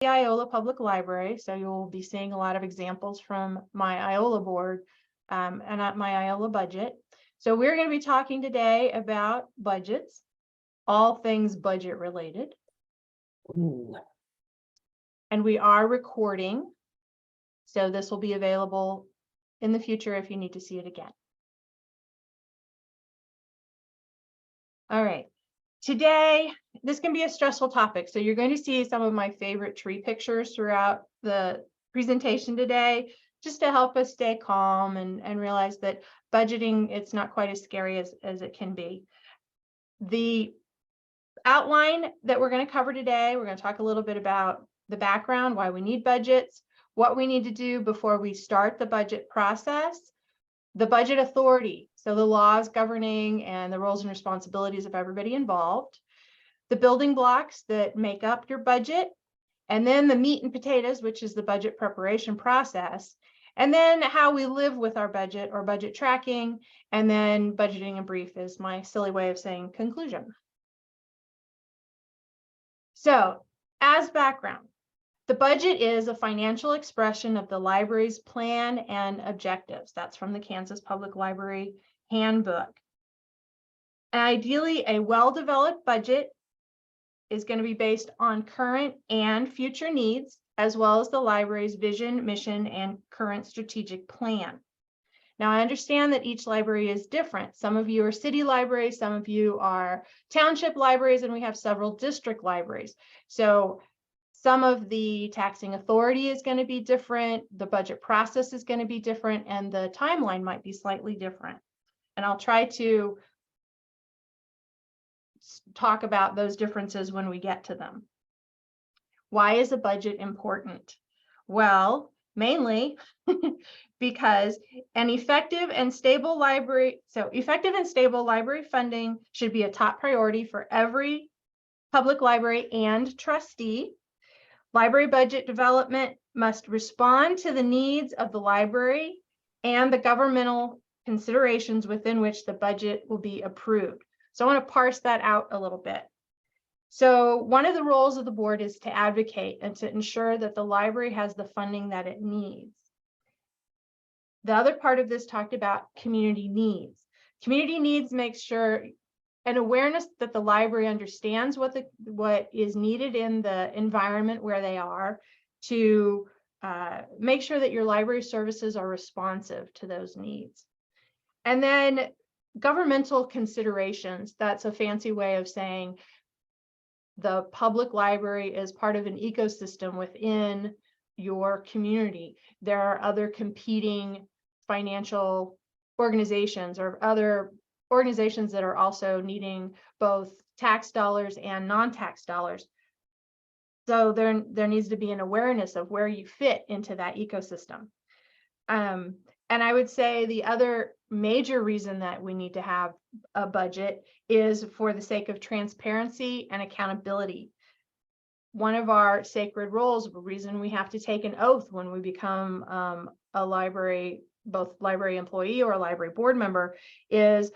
the Iola Public Library, so you'll be seeing a lot of examples from my Iola board and at my Iola budget. So we're going to be talking today about budgets, all things budget related. Ooh. And we are recording, so this will be available in the future if you need to see it again. All right. Today, this can be a stressful topic. So you're going to see some of my favorite tree pictures throughout the presentation today, just to help us stay calm and realize that budgeting, it's not quite as scary as it can be. The outline that we're going to cover today, we're going to talk a little bit about the background, why we need budgets, what we need to do before we start the budget process, the budget authority, so the laws governing and the roles and responsibilities of everybody involved, the building blocks that make up your budget, and then the meat and potatoes, which is the budget preparation process, and then how we live with our budget or budget tracking, and then budgeting in brief is my silly way of saying conclusion. So, as background, the budget is a financial expression of the library's plan and objectives. That's from the Kansas Public Library Handbook. And ideally, a well-developed budget is going to be based on current and future needs, as well as the library's vision, mission, and current strategic plan. Now, I understand that each library is different. Some of you are city libraries, some of you are township libraries, and we have several district libraries. So some of the taxing authority is going to be different, the budget process is going to be different, and the timeline might be slightly different. And I'll try to talk about those differences when we get to them. Why is a budget important? Well, mainly because effective and stable library funding should be a top priority for every public library and trustee. Library budget development must respond to the needs of the library and the governmental considerations within which the budget will be approved. So I want to parse that out a little bit. So one of the roles of the board is to advocate and to ensure that the library has the funding that it needs. The other part of this talked about community needs. Community needs makes sure an awareness that the library understands what is needed in the environment where they are, to make sure that your library services are responsive to those needs. And then governmental considerations, that's a fancy way of saying the public library is part of an ecosystem within your community. There are other competing financial organizations or other organizations that are also needing both tax dollars and non-tax dollars. So there needs to be an awareness of where you fit into that ecosystem. And I would say the other major reason that we need to have a budget is for the sake of transparency and accountability. One of our sacred roles, the reason we have to take an oath when we become a library, both library employee or a library board member, is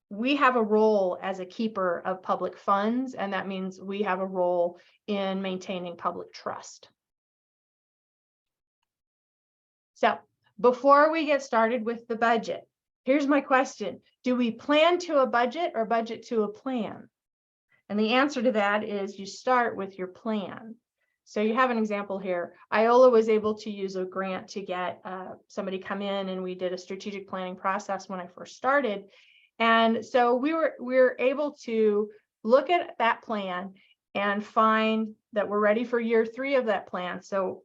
we have a role as a keeper of public funds, and that means we have a role in maintaining public trust. So before we get started with the budget, here's my question. Do we plan to a budget or budget to a plan? And the answer to that is you start with your plan. So you have an example here. Iola was able to use a grant to get somebody come in, and we did a strategic planning process when I first started. And so we were able to look at that plan and find that we're ready for year 3 of that plan. So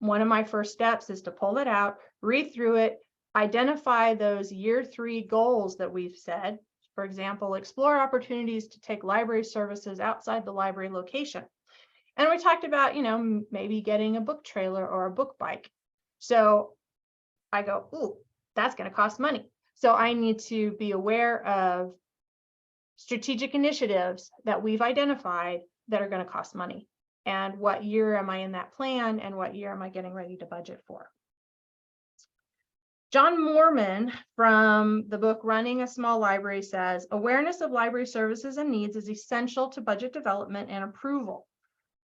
one of my first steps is to pull it out, read through it, identify those year 3 goals that we've set. For example, explore opportunities to take library services outside the library location. And we talked about, maybe getting a book trailer or a book bike. So I go, ooh, that's going to cost money. So I need to be aware of strategic initiatives that we've identified that are going to cost money. And what year am I in that plan, and what year am I getting ready to budget for? John Moorman from the book Running a Small Library says, awareness of library services and needs is essential to budget development and approval.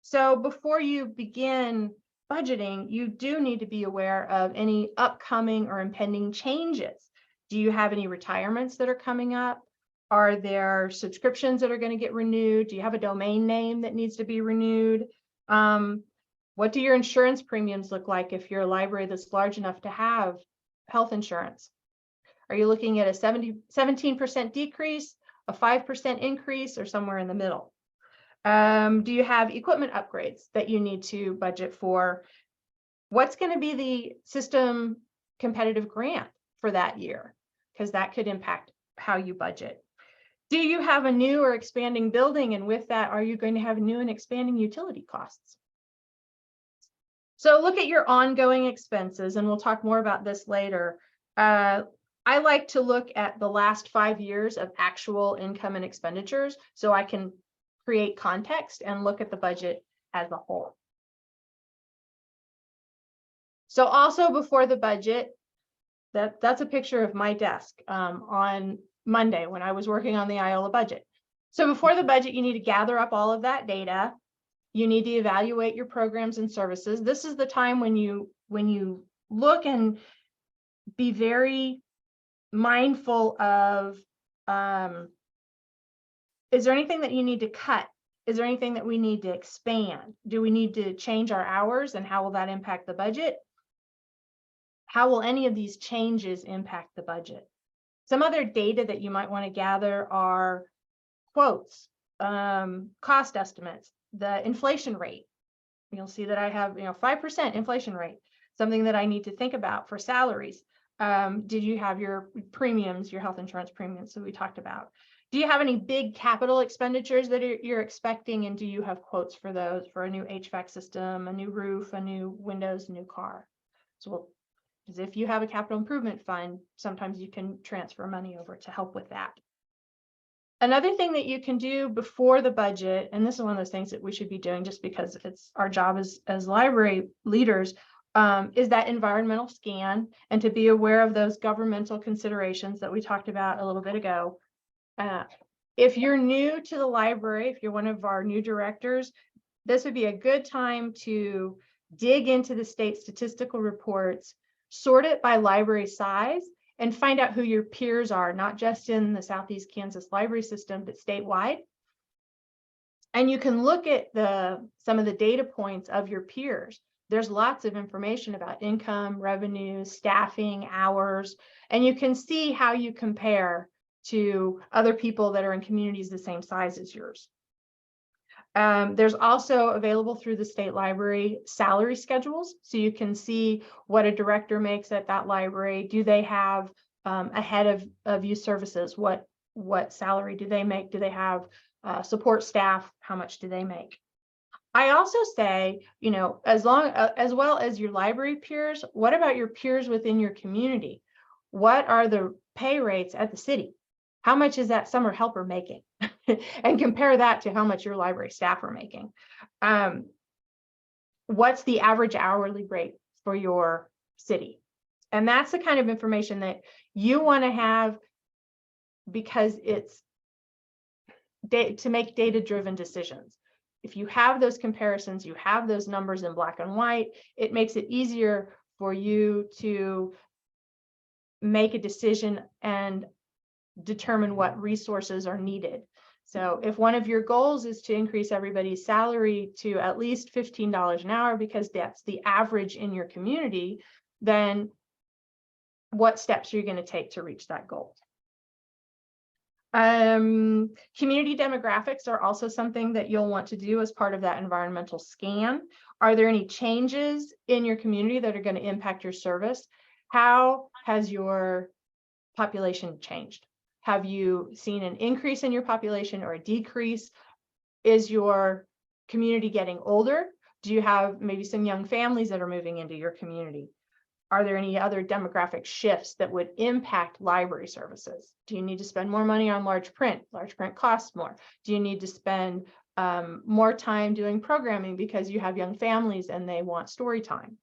So before you begin budgeting, you do need to be aware of any upcoming or impending changes. Do you have any retirements that are coming up? Are there subscriptions that are going to get renewed? Do you have a domain name that needs to be renewed? What do your insurance premiums look like if you're a library that's large enough to have health insurance? Are you looking at a 17% decrease, a 5% increase, or somewhere in the middle? Do you have equipment upgrades that you need to budget for? What's going to be the system competitive grant for that year? Because that could impact how you budget. Do you have a new or expanding building? And with that, are you going to have new and expanding utility costs? So look at your ongoing expenses, and we'll talk more about this later. I like to look at the last 5 years of actual income and expenditures so I can create context and look at the budget as a whole. So also before the budget, that's a picture of my desk on Monday when I was working on the Iola budget. So before the budget, you need to gather up all of that data. You need to evaluate your programs and services. This is the time when you look and be very mindful of, is there anything that you need to cut? Is there anything that we need to expand? Do we need to change our hours, and how will that impact the budget? How will any of these changes impact the budget? Some other data that you might want to gather are quotes, cost estimates, the inflation rate. You'll see that I have 5% inflation rate, something that I need to think about for salaries. Did you have your premiums, your health insurance premiums that we talked about? Do you have any big capital expenditures that you're expecting, and do you have quotes for those, for a new HVAC system, a new roof, a new windows, a new car? So as if you have a capital improvement fund, sometimes you can transfer money over to help with that. Another thing that you can do before the budget, and this is one of those things that we should be doing just because it's our job as library leaders, is that environmental scan, and to be aware of those governmental considerations that we talked about a little bit ago. If you're new to the library, if you're one of our new directors, this would be a good time to dig into the state statistical reports, sort it by library size, and find out who your peers are, not just in the Southeast Kansas library system, but statewide. And you can look at some of the data points of your peers. There's lots of information about income, revenue, staffing, hours, and you can see how you compare to other people that are in communities the same size as yours. There's also available through the state library salary schedules, so you can see what a director makes at that library. Do they have a head of youth services? What salary do they make? Do they have support staff? How much do they make? I also say, as well as your library peers, what about your peers within your community? What are the pay rates at the city? How much is that summer helper making? And compare that to how much your library staff are making. What's the average hourly rate for your city? And that's the kind of information that you want to have, because it's to make data-driven decisions. If you have those comparisons, you have those numbers in black and white, it makes it easier for you to make a decision and determine what resources are needed. So if one of your goals is to increase everybody's salary to at least $15 an hour, because that's the average in your community, then what steps are you going to take to reach that goal? Community demographics are also something that you'll want to do as part of that environmental scan. Are there any changes in your community that are going to impact your service? How has your population changed? Have you seen an increase in your population or a decrease? Is your community getting older? Do you have maybe some young families that are moving into your community? Are there any other demographic shifts that would impact library services? Do you need to spend more money on large print? Large print costs more. Do you need to spend more time doing programming because you have young families and they want story time?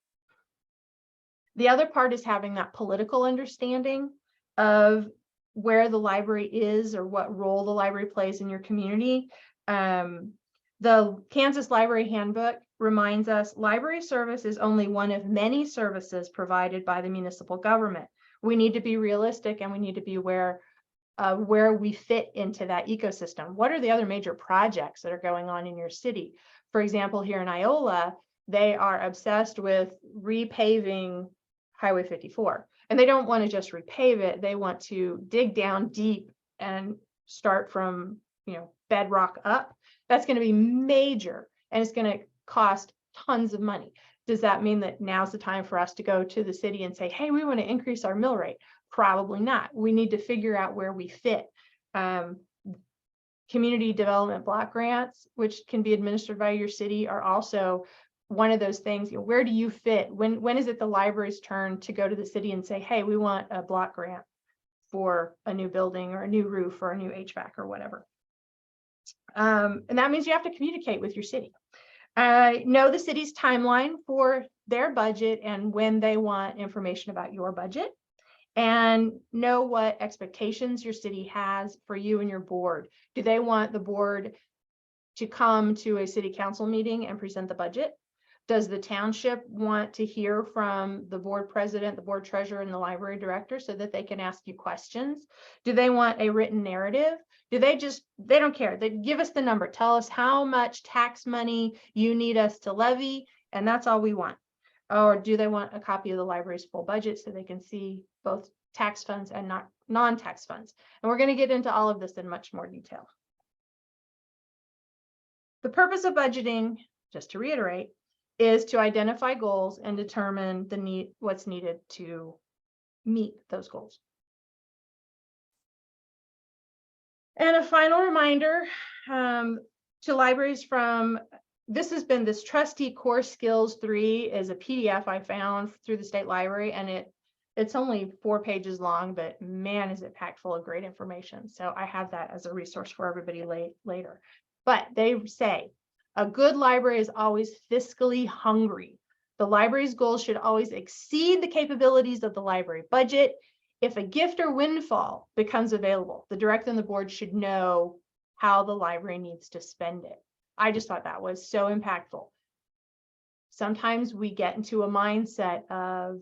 The other part is having that political understanding of where the library is or what role the library plays in your community. The Kansas Library Handbook reminds us library service is only one of many services provided by the municipal government. We need to be realistic and we need to be aware of where we fit into that ecosystem. What are the other major projects that are going on in your city? For example, here in Iola, they are obsessed with repaving Highway 54. And they don't want to just repave it. They want to dig down deep and start from, bedrock up. That's going to be major and it's going to cost tons of money. Does that mean that now's the time for us to go to the city and say, hey, we want to increase our mill rate? Probably not. We need to figure out where we fit. Community development block grants, which can be administered by your city, are also one of those things. Where do you fit? When is it the library's turn to go to the city and say, hey, we want a block grant for a new building or a new roof or a new HVAC or whatever? And that means you have to communicate with your city. Know the city's timeline for their budget and when they want information about your budget, and know what expectations your city has for you and your board. Do they want the board to come to a city council meeting and present the budget? Does the township want to hear from the board president, the board treasurer, and the library director so that they can ask you questions? Do they want a written narrative? They don't care. They give us the number. Tell us how much tax money you need us to levy, and that's all we want. Or do they want a copy of the library's full budget so they can see both tax funds and not non-tax funds? And we're going to get into all of this in much more detail. The purpose of budgeting, just to reiterate, is to identify goals and determine what's needed to meet those goals. And a final reminder to libraries this Trustee Core Skills 3 is a PDF I found through the state library, and it's only 4 pages long, but man, is it packed full of great information. So I have that as a resource for everybody later. But they say a good library is always fiscally hungry. The library's goals should always exceed the capabilities of the library budget. If a gift or windfall becomes available, the director and the board should know how the library needs to spend it. I just thought that was so impactful. Sometimes we get into a mindset of,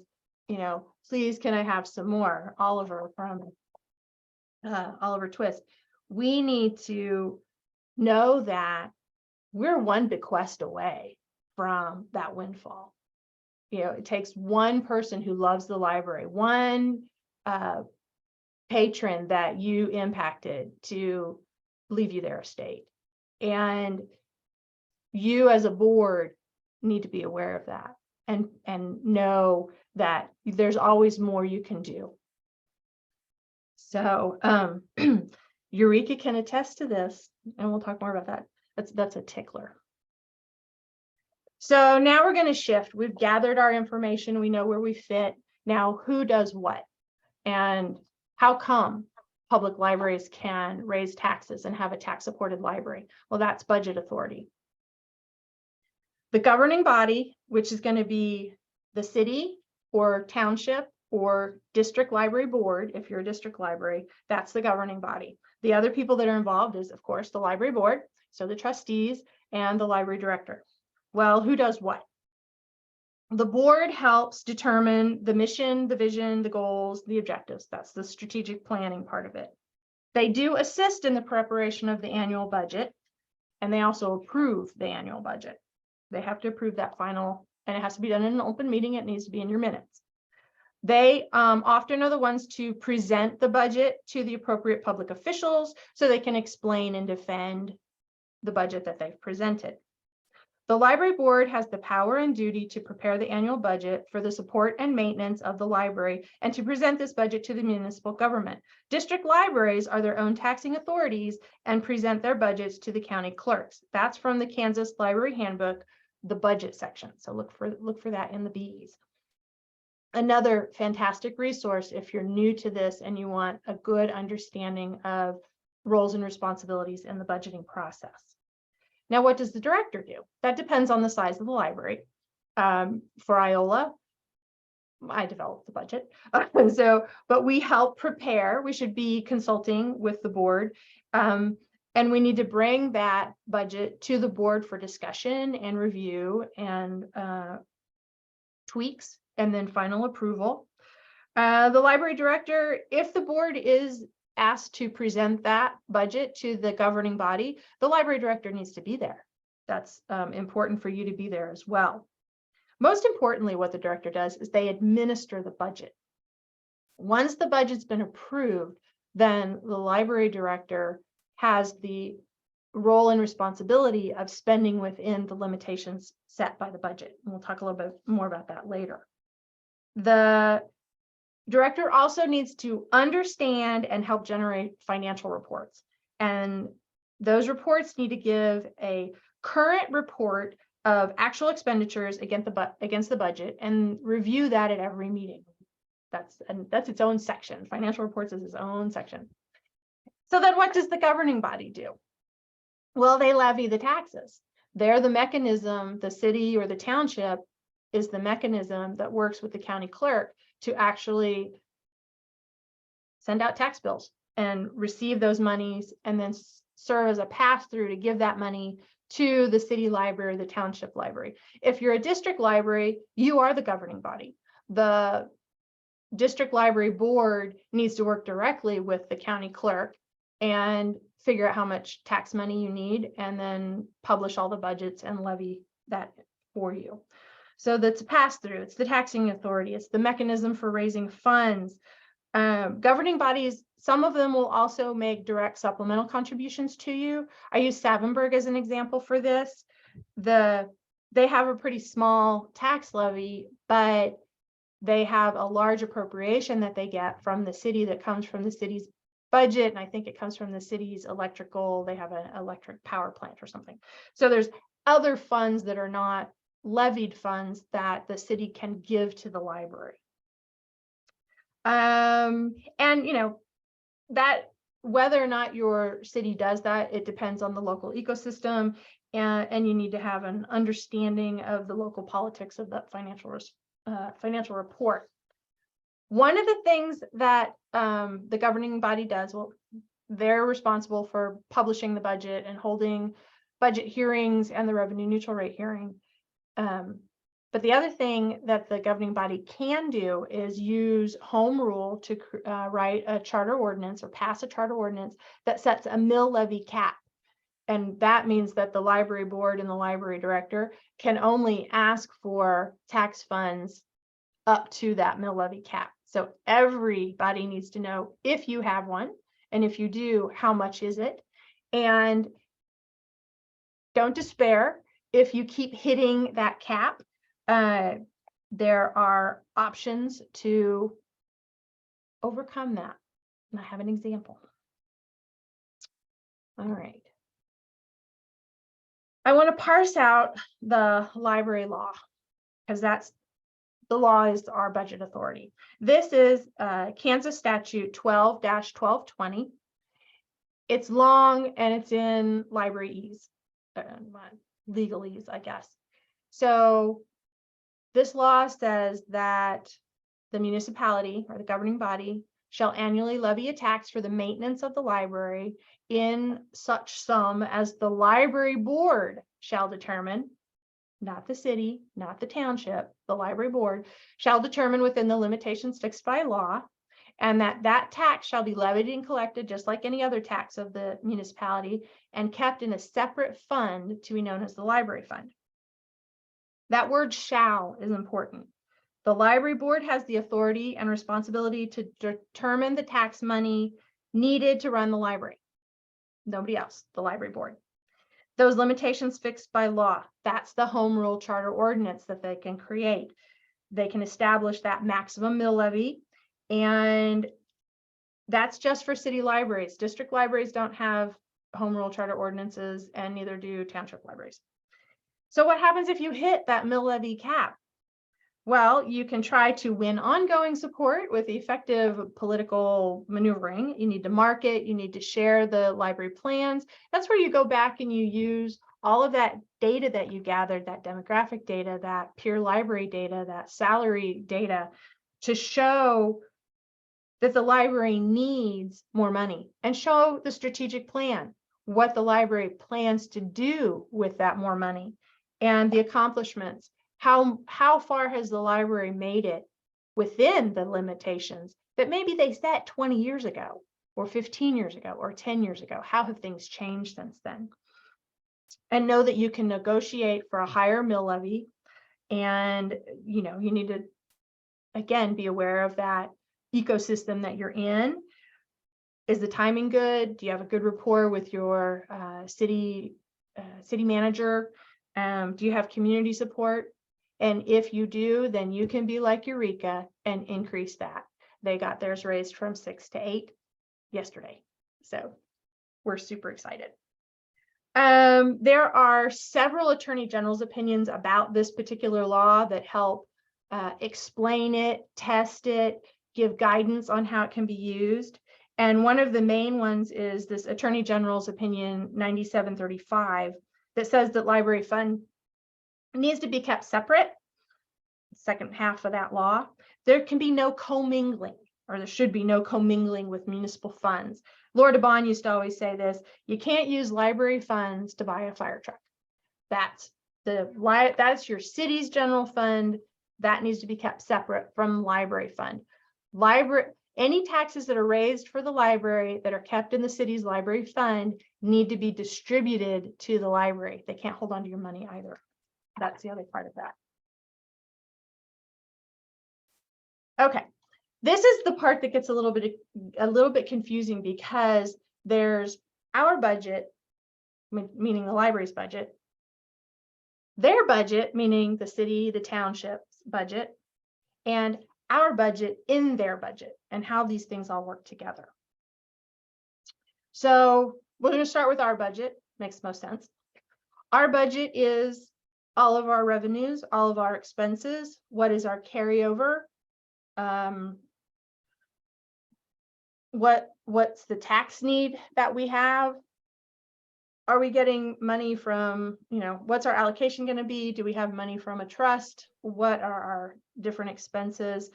please, can I have some more? Oliver from Oliver Twist. We need to know that we're one bequest away from that windfall. It takes one person who loves the library, one patron that you impacted to leave you their estate. And you as a board need to be aware of that and know that there's always more you can do. So Eureka can attest to this, and we'll talk more about that. That's a tickler. So now we're going to shift. We've gathered our information. We know where we fit. Now, who does what? And how come public libraries can raise taxes and have a tax-supported library? Well, that's budget authority. The governing body, which is going to be the city or township or district library board, if you're a district library, that's the governing body. The other people that are involved is, of course, the library board, so the trustees and the library director. Well, who does what? The board helps determine the mission, the vision, the goals, the objectives. That's the strategic planning part of it. They do assist in the preparation of the annual budget, and they also approve the annual budget. They have to approve that final, and it has to be done in an open meeting. It needs to be in your minutes. They often are the ones to present the budget to the appropriate public officials so they can explain and defend the budget that they've presented. The library board has the power and duty to prepare the annual budget for the support and maintenance of the library and to present this budget to the municipal government. District libraries are their own taxing authorities and present their budgets to the county clerks. That's from the Kansas Library Handbook, the budget section. So look for that in the B's. Another fantastic resource if you're new to this and you want a good understanding of roles and responsibilities in the budgeting process. Now, what does the director do? That depends on the size of the library. For Iola, I developed the budget. But we help prepare. We should be consulting with the board. And we need to bring that budget to the board for discussion and review and tweaks, and then final approval. The library director, if the board is asked to present that budget to the governing body, the library director needs to be there. That's important for you to be there as well. Most importantly, what the director does is they administer the budget. Once the budget's been approved, then the library director has the role and responsibility of spending within the limitations set by the budget. And we'll talk a little bit more about that later. The director also needs to understand and help generate financial reports. And those reports need to give a current report of actual expenditures against the budget and review that at every meeting. That's its own section. Financial reports is its own section. So then what does the governing body do? Well, they levy the taxes. They're the mechanism, the city or the township is the mechanism that works with the county clerk to actually send out tax bills and receive those monies and then serve as a pass-through to give that money to the city library or the township library. If you're a district library, you are the governing body. The district library board needs to work directly with the county clerk and figure out how much tax money you need and then publish all the budgets and levy that for you. So that's a pass-through. It's the taxing authority. It's the mechanism for raising funds. Governing bodies, some of them will also make direct supplemental contributions to you. I use Savenberg as an example for this. They have a pretty small tax levy, but they have a large appropriation that they get from the city that comes from the city's budget. And I think it comes from the city's electrical, they have an electric power plant or something. So there's other funds that are not levied funds that the city can give to the library. And you know, that whether or not your city does that, it depends on the local ecosystem, and you need to have an understanding of the local politics of that financial report. One of the things that the governing body does, well, they're responsible for publishing the budget and holding budget hearings and the revenue neutral rate hearing. But the other thing that the governing body can do is use home rule to write a charter ordinance or pass a charter ordinance that sets a mill levy cap. And that means that the library board and the library director can only ask for tax funds up to that mill levy cap. So everybody needs to know if you have one, and if you do, how much is it? And don't despair if you keep hitting that cap. There are options to overcome that. And I have an example. All right. I want to parse out the library law because that's the law is our budget authority. This is Kansas statute 12-1220. It's long and it's in libraryese, legalese, I guess. So this law says that the municipality or the governing body shall annually levy a tax for the maintenance of the library in such sum as the library board shall determine, not the city, not the township, the library board shall determine within the limitations fixed by law, and that tax shall be levied and collected just like any other tax of the municipality and kept in a separate fund to be known as the library fund. That word shall is important. The library board has the authority and responsibility to determine the tax money needed to run the library. Nobody else, the library board. Those limitations fixed by law, that's the home rule charter ordinance that they can create. They can establish that maximum mill levy, and that's just for city libraries. District libraries don't have home rule charter ordinances, and neither do township libraries. So what happens if you hit that mill levy cap? Well, you can try to win ongoing support with effective political maneuvering. You need to market, you need to share the library plans. That's where you go back and you use all of that data that you gathered, that demographic data, that peer library data, that salary data, to show that the library needs more money and show the strategic plan. what the library plans to do with that more money, and the accomplishments. How far has the library made it within the limitations that maybe they set 20 years ago, or 15 years ago, or 10 years ago? How have things changed since then? And know that you can negotiate for a higher mill levy. And, you know, you need to, again, be aware of that ecosystem that you're in. Is the timing good? Do you have a good rapport with your city manager? Do you have community support? And if you do, then you can be like Eureka and increase that. They got theirs raised from 6 to 8 yesterday. So we're super excited. There are several attorney general's opinions about this particular law that help explain it, test it, give guidance on how it can be used. And one of the main ones is this Attorney General's opinion 9735 that says that library fund needs to be kept separate. Second half of that law, there can be no commingling, or there should be no commingling with municipal funds. Laura DeBon used to always say this: you can't use library funds to buy a fire truck. That's your city's general fund. That needs to be kept separate from library fund. Any taxes that are raised for the library that are kept in the city's library fund need to be distributed to the library. They can't hold on to your money either. That's the other part of that. Okay, this is the part that gets a little bit confusing, because there's our budget, meaning the library's budget, their budget, meaning the city, the township's budget, and our budget in their budget, and how these things all work together. So we're going to start with our budget. Makes most sense. Our budget is all of our revenues, all of our expenses. What is our carryover? What's the tax need that we have? Are we getting money from, what's our allocation going to be? Do we have money from a trust? What are our different expenses?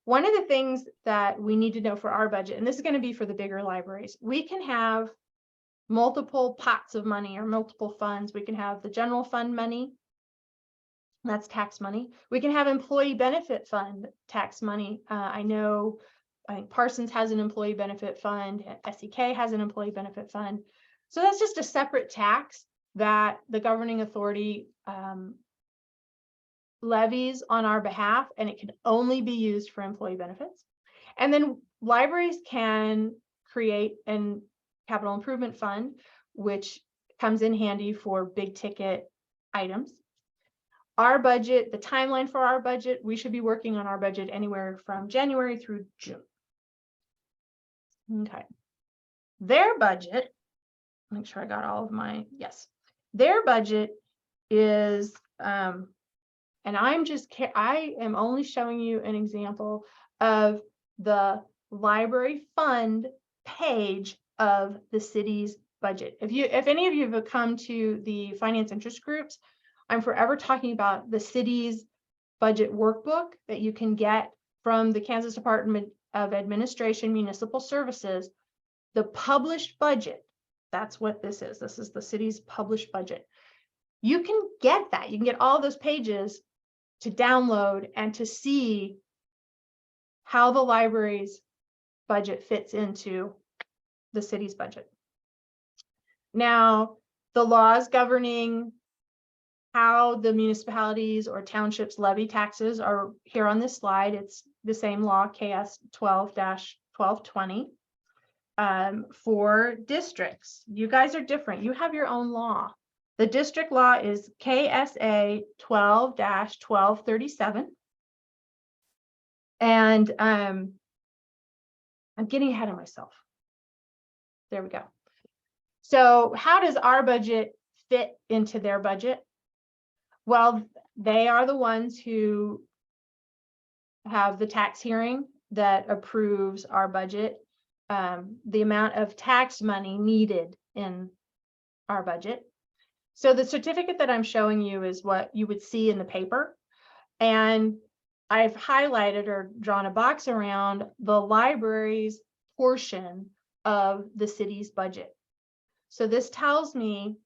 One of the things that we need to know for our budget, and this is going to be for the bigger libraries, we can have multiple pots of money or multiple funds. We can have the general fund money. That's tax money. We can have employee benefit fund tax money. I think Parsons has an employee benefit fund. SEK has an employee benefit fund. So that's just a separate tax that the governing authority levies on our behalf, and it can only be used for employee benefits. And then libraries can create a capital improvement fund, which comes in handy for big ticket items. Our budget, the timeline for our budget, we should be working on our budget anywhere from January through June. Okay. Their budget, make sure I got all of my, yes. Their budget is, and I am only showing you an example of the library fund page of the city's budget. If any of you have come to the finance interest groups, I'm forever talking about the city's budget workbook that you can get from the Kansas Department of Administration Municipal Services. The published budget, that's what this is. This is the city's published budget. You can get that. You can get all those pages to download and to see how the library's budget fits into the city's budget. Now, the laws governing how the municipalities or townships levy taxes are here on this slide. It's the same law, KS 12-1220. For districts, you guys are different. You have your own law. The district law is KSA 12-1237. And I'm getting ahead of myself. There we go. So how does our budget fit into their budget? Well, they are the ones who have the tax hearing that approves our budget, the amount of tax money needed in our budget. So the certificate that I'm showing you is what you would see in the paper. And I've highlighted or drawn a box around the library's portion of the city's budget. So this tells me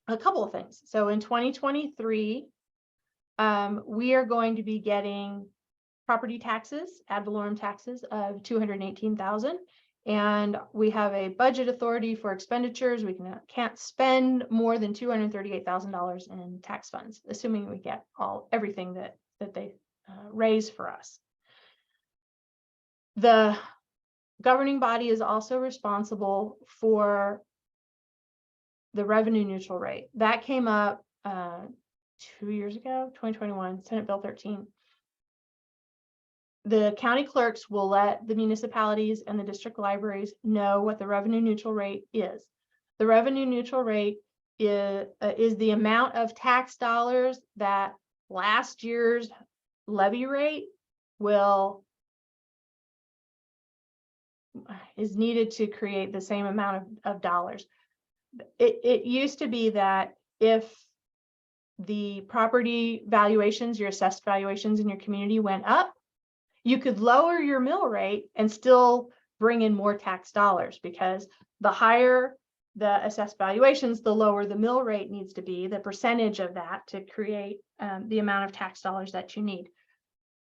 a couple of things. So in 2023, we are going to be getting property taxes, ad valorem taxes of $218,000. And we have a budget authority for expenditures. We can't spend more than $238,000 in tax funds, assuming we get everything that they raise for us. The governing body is also responsible for the revenue neutral rate. That came up 2 years ago, 2021, Senate Bill 13. The county clerks will let the municipalities and the district libraries know what the revenue neutral rate is. The revenue neutral rate is the amount of tax dollars that last year's levy rate is needed to create the same amount of dollars. It used to be that if the property valuations, your assessed valuations in your community went up, you could lower your mill rate and still bring in more tax dollars, because the higher the assessed valuations, the lower the mill rate needs to be, the percentage of that, to create the amount of tax dollars that you need.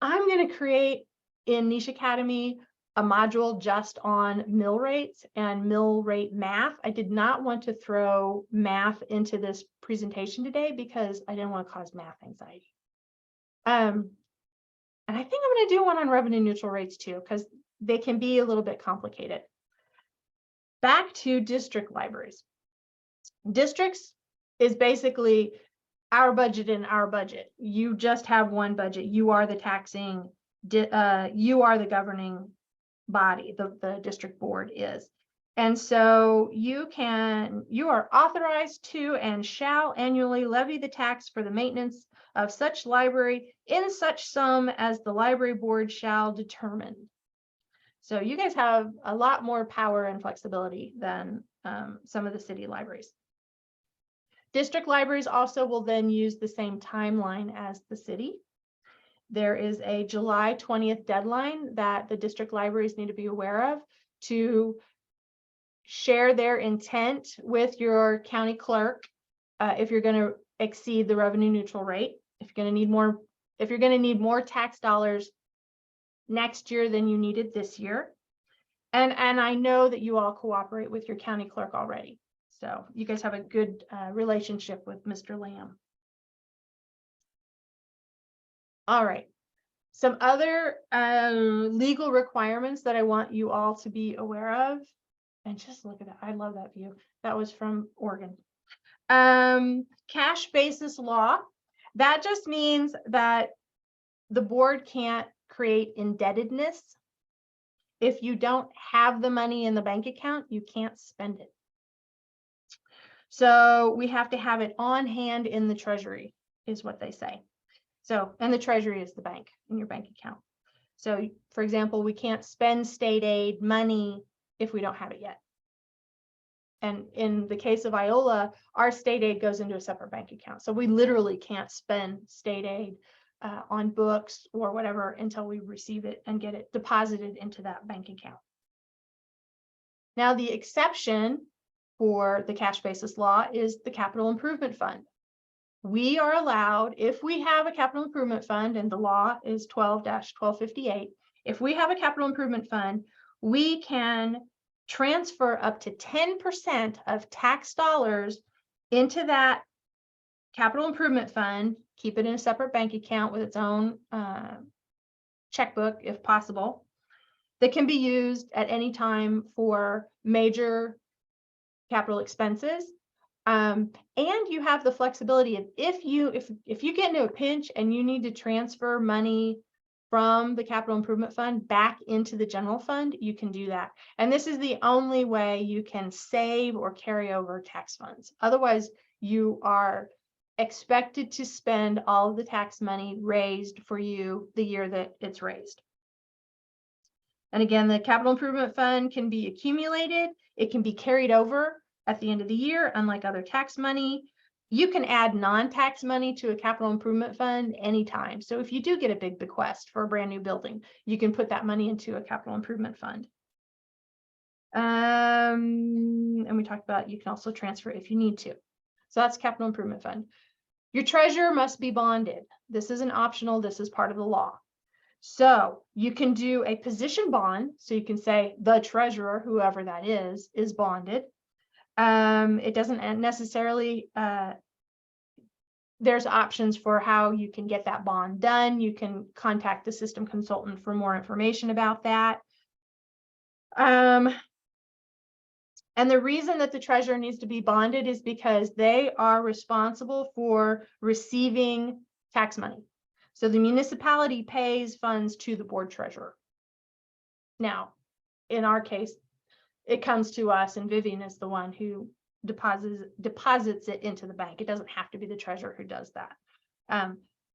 I'm going to create in Niche Academy a module just on mill rates and mill rate math. I did not want to throw math into this presentation today because I didn't want to cause math anxiety. And I think I'm going to do one on revenue neutral rates too, because they can be a little bit complicated. Back to district libraries. Districts is basically our budget and our budget. You just have one budget. You are the taxing, you are the governing body, the district board is. And so you are authorized to and shall annually levy the tax for the maintenance of such library in such sum as the library board shall determine. So you guys have a lot more power and flexibility than some of the city libraries. District libraries also will then use the same timeline as the city. There is a July 20th deadline that the district libraries need to be aware of to share their intent with your county clerk if you're going to exceed the revenue neutral rate. If you're going to need more tax dollars next year than you needed this year. And I know that you all cooperate with your county clerk already. So you guys have a good relationship with Mr. Lamb. All right. Some other legal requirements that I want you all to be aware of. And just look at that. I love that view. That was from Oregon. Cash basis law. That just means that the board can't create indebtedness. If you don't have the money in the bank account, you can't spend it. So we have to have it on hand in the treasury, is what they say. So, and the treasury is the bank in your bank account. So for example, we can't spend state aid money if we don't have it yet. And in the case of Iola, our state aid goes into a separate bank account. So we literally can't spend state aid on books or whatever until we receive it and get it deposited into that bank account. Now, the exception for the cash basis law is the capital improvement fund. We are allowed, if we have a capital improvement fund, and the law is 12-1258, if we have a capital improvement fund, we can transfer up to 10% of tax dollars into that capital improvement fund, keep it in a separate bank account with its own checkbook, if possible, that can be used at any time for major capital expenses. And you have the flexibility of if you get into a pinch and you need to transfer money from the capital improvement fund back into the general fund, you can do that. And this is the only way you can save or carry over tax funds. Otherwise, you are expected to spend all of the tax money raised for you the year that it's raised. And again, the capital improvement fund can be accumulated. It can be carried over at the end of the year, unlike other tax money. You can add non-tax money to a capital improvement fund anytime. So if you do get a big bequest for a brand new building, you can put that money into a capital improvement fund. And we talked about you can also transfer if you need to. So that's capital improvement fund. Your treasurer must be bonded. This isn't optional. This is part of the law. So you can do a position bond. So you can say the treasurer, whoever that is bonded. It doesn't necessarily, there's options for how you can get that bond done. You can contact the system consultant for more information about that. And the reason that the treasurer needs to be bonded is because they are responsible for receiving tax money. So the municipality pays funds to the board treasurer. Now, in our case, it comes to us and Vivian is the one who deposits it into the bank. It doesn't have to be the treasurer who does that.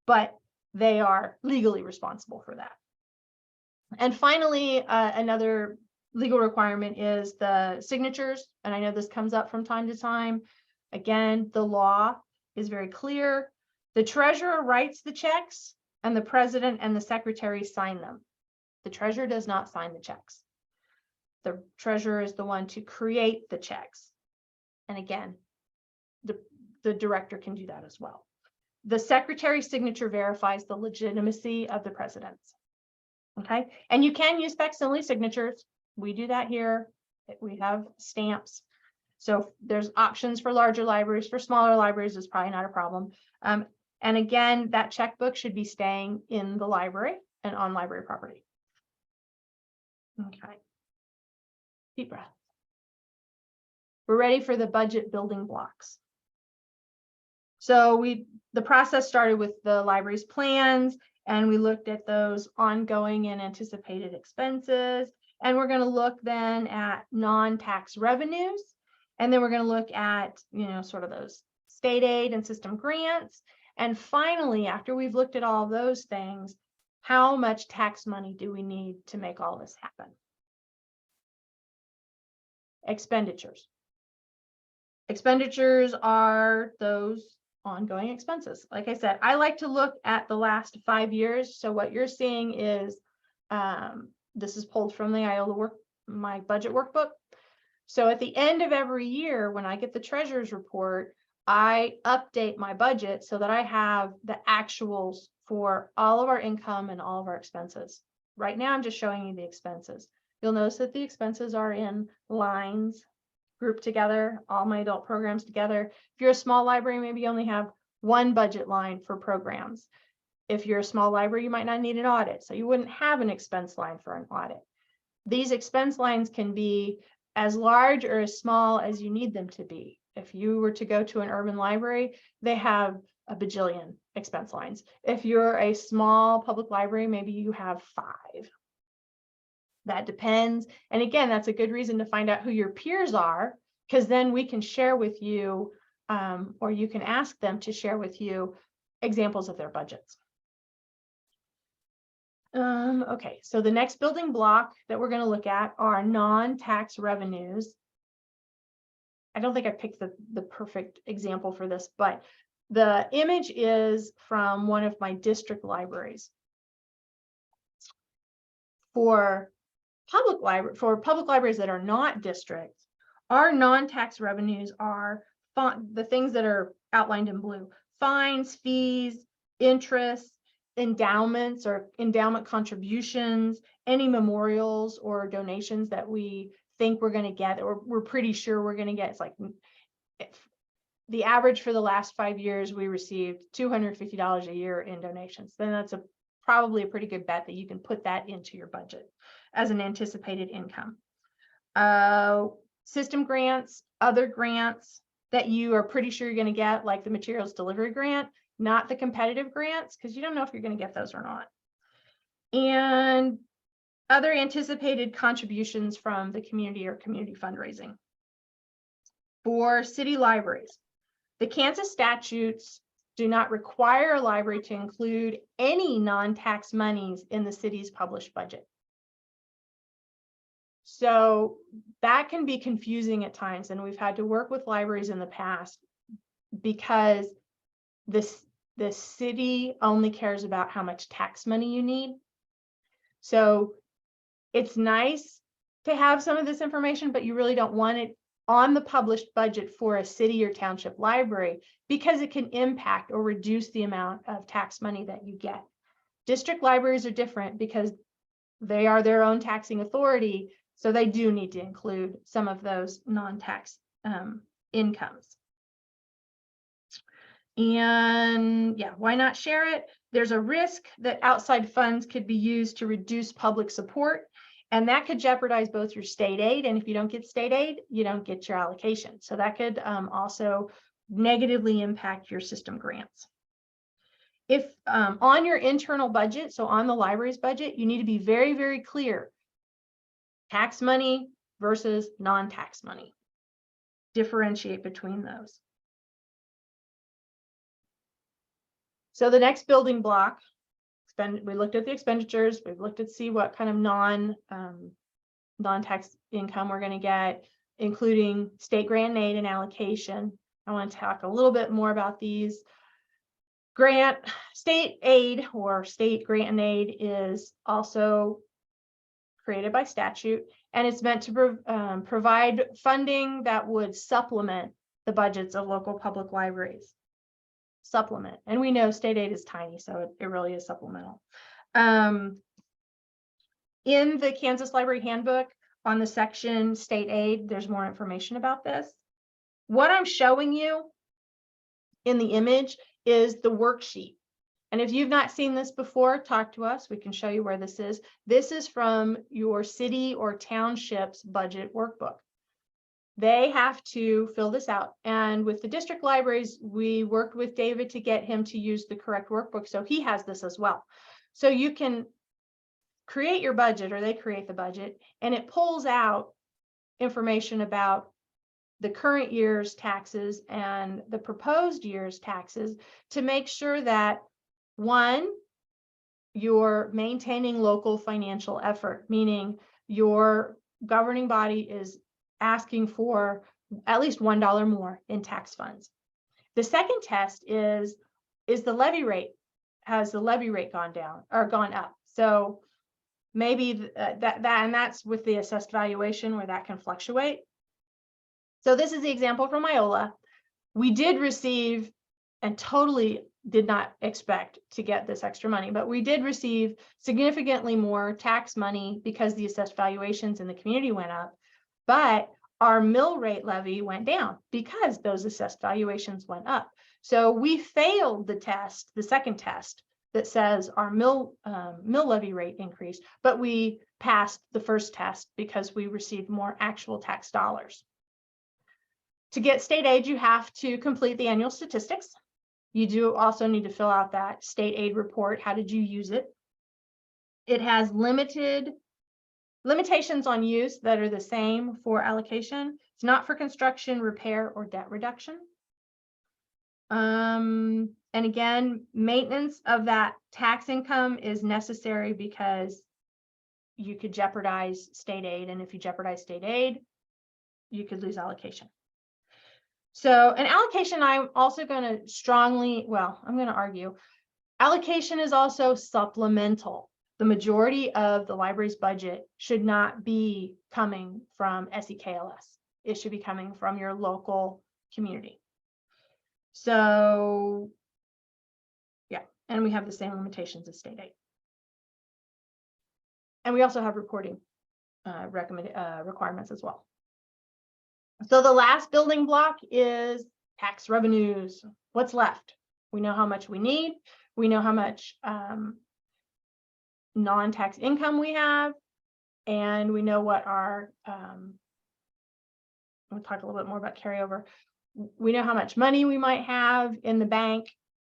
But they are legally responsible for that. And finally, another legal requirement is the signatures. And I know this comes up from time to time. Again, the law is very clear. The treasurer writes the checks and the president and the secretary sign them. The treasurer does not sign the checks. The treasurer is the one to create the checks. And again, the director can do that as well. The secretary's signature verifies the legitimacy of the president's. Okay, and you can use facsimile signatures. We do that here. We have stamps. So there's options for larger libraries. For smaller libraries, it's probably not a problem. And again, that checkbook should be staying in the library and on library property. Okay. Deep breath. We're ready for the budget building blocks. So the process started with the library's plans, and we looked at those ongoing and anticipated expenses. And we're going to look then at non-tax revenues. And then we're going to look at, sort of those state aid and system grants. And finally, after we've looked at all those things, how much tax money do we need to make all this happen? Expenditures. Expenditures are those ongoing expenses. Like I said, I like to look at the last 5 years. So what you're seeing is, this is pulled from the IOLA my budget workbook. So at the end of every year, when I get the treasurer's report, I update my budget so that I have the actuals for all of our income and all of our expenses. Right now, I'm just showing you the expenses. You'll notice that the expenses are in lines, grouped together, all my adult programs together. If you're a small library, maybe you only have one budget line for programs. If you're a small library, you might not need an audit, so you wouldn't have an expense line for an audit. These expense lines can be as large or as small as you need them to be. If you were to go to an urban library, they have a bajillion expense lines. If you're a small public library, maybe you have 5. That depends. And again, that's a good reason to find out who your peers are, because then we can share with you, or you can ask them to share with you examples of their budgets. Okay, so the next building block that we're going to look at are non-tax revenues. I don't think I picked the perfect example for this, but the image is from one of my district libraries. For public libraries that are not districts, our non-tax revenues are the things that are outlined in blue: fines, fees, interest, endowments or endowment contributions, any memorials or donations that we think we're going to get, or we're pretty sure we're going to get. It's like the average for the last 5 years, we received $250 a year in donations. Then that's probably a pretty good bet that you can put that into your budget as an anticipated income. System grants, other grants that you are pretty sure you're going to get, like the materials delivery grant, not the competitive grants, because you don't know if you're going to get those or not. And other anticipated contributions from the community or community fundraising. For city libraries, the Kansas statutes do not require a library to include any non-tax monies in the city's published budget. So that can be confusing at times, and we've had to work with libraries in the past because the city only cares about how much tax money you need. So it's nice to have some of this information, but you really don't want it on the published budget for a city or township library because it can impact or reduce the amount of tax money that you get. District libraries are different because they are their own taxing authority, so they do need to include some of those non-tax incomes. And yeah, why not share it? There's a risk that outside funds could be used to reduce public support, and that could jeopardize both your state aid, and if you don't get state aid, you don't get your allocation. So that could also negatively impact your system grants. If on your internal budget, so on the library's budget, you need to be very, very clear. Tax money versus non-tax money. Differentiate between those. So the next building block, we looked at the expenditures, we've looked at see what kind of non-tax income we're going to get, including state grant and aid and allocation. I want to talk a little bit more about these. State aid or state grant and aid is also created by statute, and it's meant to provide funding that would supplement the budgets of local public libraries. Supplement, and we know state aid is tiny, so it really is supplemental. In the Kansas Library Handbook, on the section state aid, there's more information about this. What I'm showing you in the image is the worksheet. And if you've not seen this before, talk to us. We can show you where this is. This is from your city or township's budget workbook. They have to fill this out. And with the district libraries, we worked with David to get him to use the correct workbook. So he has this as well. So you can create your budget, or they create the budget, and it pulls out information about the current year's taxes and the proposed year's taxes to make sure that, one, you're maintaining local financial effort, meaning your governing body is asking for at least $1 more in tax funds. The second test is the levy rate. Has the levy rate gone down or gone up? So maybe and that's with the assessed valuation where that can fluctuate. So this is the example from Iola. We did receive, and totally did not expect to get this extra money, but we did receive significantly more tax money because the assessed valuations in the community went up. But our mill rate levy went down because those assessed valuations went up. So we failed the test, the second test that says our mill levy rate increased, but we passed the first test because we received more actual tax dollars. To get state aid, you have to complete the annual statistics. You do also need to fill out that state aid report. How did you use it? It has limitations on use that are the same for allocation. It's not for construction, repair, or debt reduction. And again, maintenance of that tax income is necessary because you could jeopardize state aid. And if you jeopardize state aid, you could lose allocation. So an allocation, I'm also going to I'm going to argue, allocation is also supplemental. The majority of the library's budget should not be coming from SEKLS. It should be coming from your local community. So yeah, and we have the same limitations as state aid. And we also have reporting requirements as well. So the last building block is tax revenues. What's left? We know how much we need. We know how much non-tax income we have, and we know what our, we'll talk a little bit more about carryover. We know how much money we might have in the bank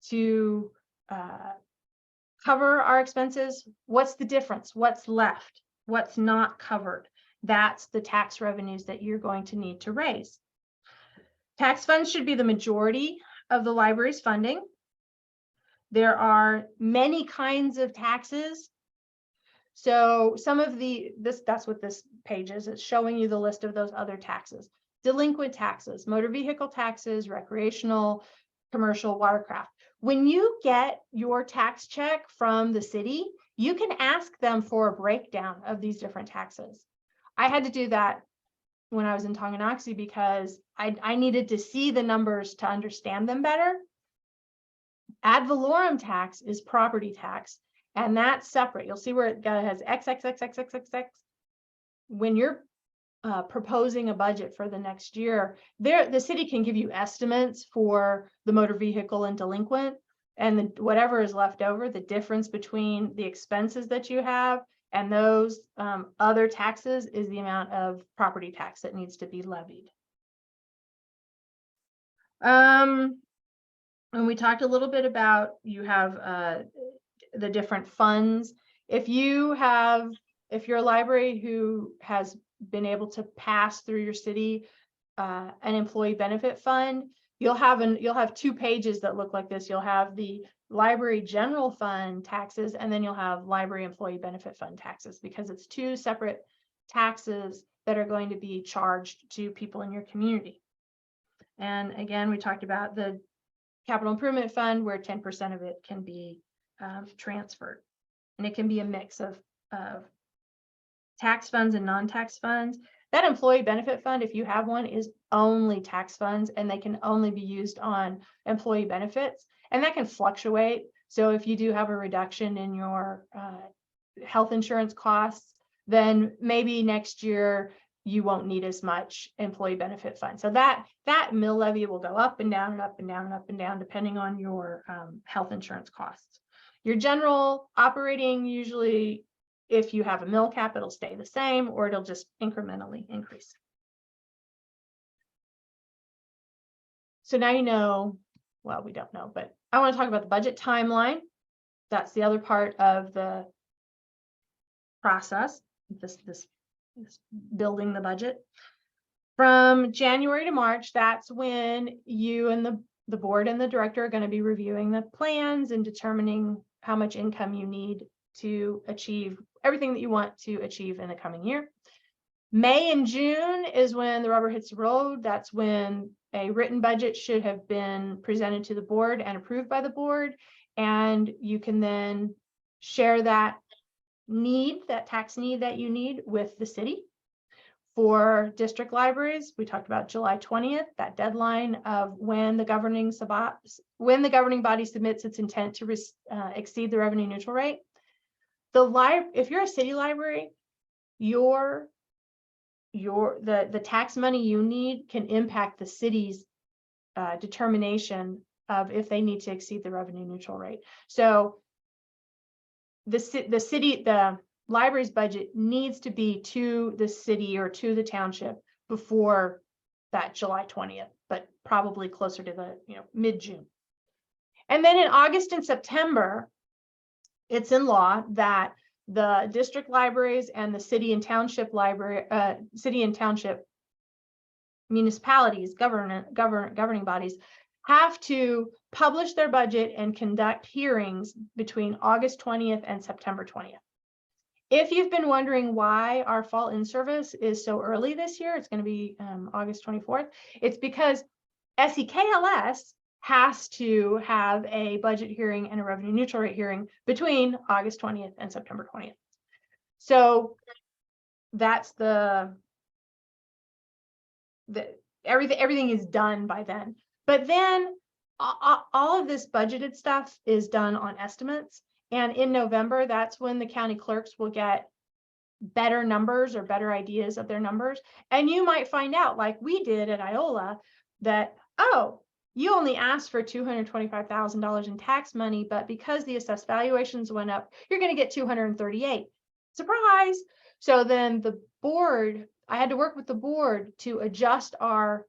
to cover our expenses. What's the difference? What's left? What's not covered? That's the tax revenues that you're going to need to raise. Tax funds should be the majority of the library's funding. There are many kinds of taxes. So some of that's what this page is. It's showing you the list of those other taxes. Delinquent taxes, motor vehicle taxes, recreational, commercial, watercraft. When you get your tax check from the city, you can ask them for a breakdown of these different taxes. I had to do that when I was in Tonganoxie because I needed to see the numbers to understand them better. Ad valorem tax is property tax, and that's separate. You'll see where it has X, X, X, X, X, X, X. When you're proposing a budget for the next year, the city can give you estimates for the motor vehicle and delinquent, and whatever is left over, the difference between the expenses that you have and those other taxes is the amount of property tax that needs to be levied. And we talked a little bit about, you have the different funds. If you're a library who has been able to pass through your city an employee benefit fund, you'll have 2 pages that look like this. You'll have the library general fund taxes, and then you'll have library employee benefit fund taxes, because it's 2 separate taxes that are going to be charged to people in your community. And again, we talked about the capital improvement fund, where 10% of it can be transferred, and it can be a mix of tax funds and non-tax funds. That employee benefit fund, if you have one, is only tax funds, and they can only be used on employee benefits, and that can fluctuate. So if you do have a reduction in your health insurance costs, then maybe next year you won't need as much employee benefit fund. So that mill levy will go up and down and up and down and up and down, depending on your health insurance costs. Your general operating, usually if you have a mill cap, it'll stay the same, or it'll just incrementally increase. So now you know, well, we don't know, but I want to talk about the budget timeline. That's the other part of the process, this building the budget. From January to March, that's when you and the board and the director are going to be reviewing the plans and determining how much income you need to achieve everything that you want to achieve in the coming year. May and June is when the rubber hits the road. That's when a written budget should have been presented to the board and approved by the board, and you can then share that tax need that you need with the city. For district libraries, we talked about July 20th, that deadline of when the governing body submits its intent to exceed the revenue neutral rate. If you're a city library, the tax money you need can impact the city's determination of if they need to exceed the revenue neutral rate. So the library's budget needs to be to the city or to the township before that July 20th, but probably closer to the mid-June. And then in August and September, it's in law that the district libraries and the city and township municipalities, governing bodies, have to publish their budget and conduct hearings between August 20th and September 20th. If you've been wondering why our fall in-service is so early this year, it's going to be August 24th. It's because SEKLS has to have a budget hearing and a revenue neutral rate hearing between August 20th and September 20th. So that's everything is done by then. But then all of this budgeted stuff is done on estimates. And in November, that's when the county clerks will get better numbers or better ideas of their numbers. And you might find out, like we did at Iola, that, oh, you only asked for $225,000 in tax money, but because the assessed valuations went up, you're going to get $238,000. Surprise! So then the board, I had to work with the board to adjust our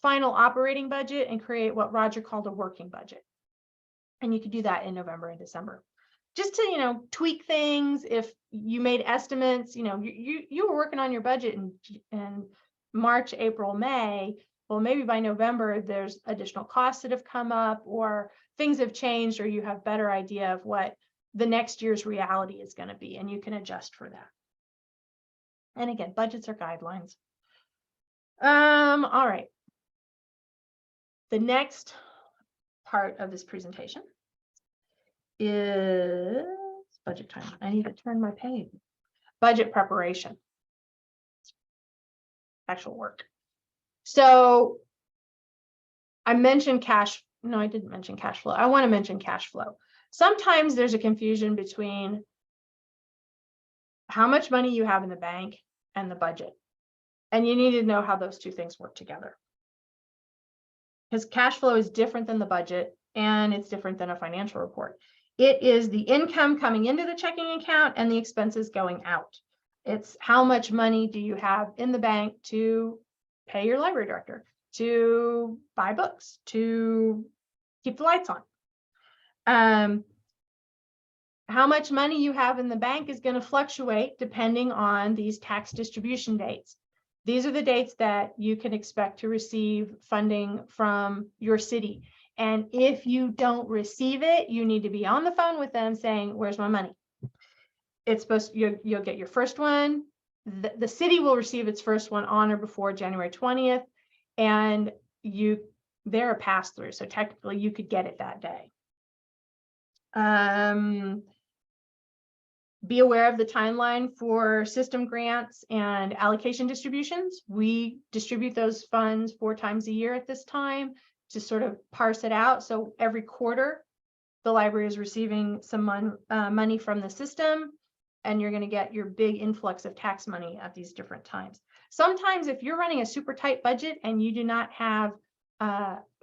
final operating budget and create what Roger called a working budget. And you could do that in November and December, just to tweak things. If you made estimates, you were working on your budget in March, April, May. Well, maybe by November there's additional costs that have come up, or things have changed, or you have better idea of what the next year's reality is going to be, and you can adjust for that. And again, budgets are guidelines. All right. The next part of this presentation is budget time. I need to turn my page. budget preparation, actual work. So I mentioned no, I didn't mention cash flow. I want to mention cash flow. Sometimes there's a confusion between how much money you have in the bank and the budget. And you need to know how those two things work together. Because cash flow is different than the budget, and it's different than a financial report. It is the income coming into the checking account and the expenses going out. It's how much money do you have in the bank to pay your library director, to buy books, to keep the lights on. How much money you have in the bank is going to fluctuate depending on these tax distribution dates. These are the dates that you can expect to receive funding from your city. And if you don't receive it, you need to be on the phone with them saying, where's my money? It's supposed to, you'll get your first one. The city will receive its first one on or before January 20th. And they're a pass through. So technically you could get it that day. Be aware of the timeline for system grants and allocation distributions. We distribute those funds 4 times a year at this time to sort of parse it out. So every quarter, the library is receiving some money from the system, and you're going to get your big influx of tax money at these different times. Sometimes if you're running a super tight budget and you do not have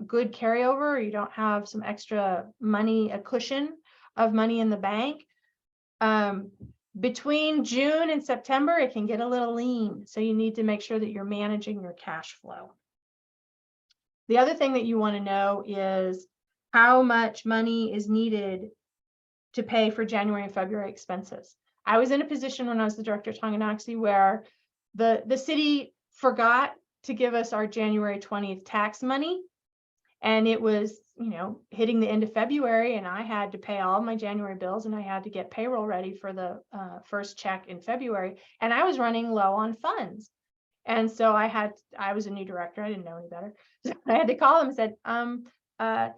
good carryover, or you don't have some extra money, a cushion of money in the bank, between June and September, it can get a little lean. So you need to make sure that you're managing your cash flow. The other thing that you want to know is how much money is needed to pay for January and February expenses. I was in a position when I was the director of Tonganoxie where the city forgot to give us our January 20th tax money. And it was, hitting the end of February, and I had to pay all my January bills, and I had to get payroll ready for the first check in February. And I was running low on funds. And so I was a new director. I didn't know any better. So I had to call them and said,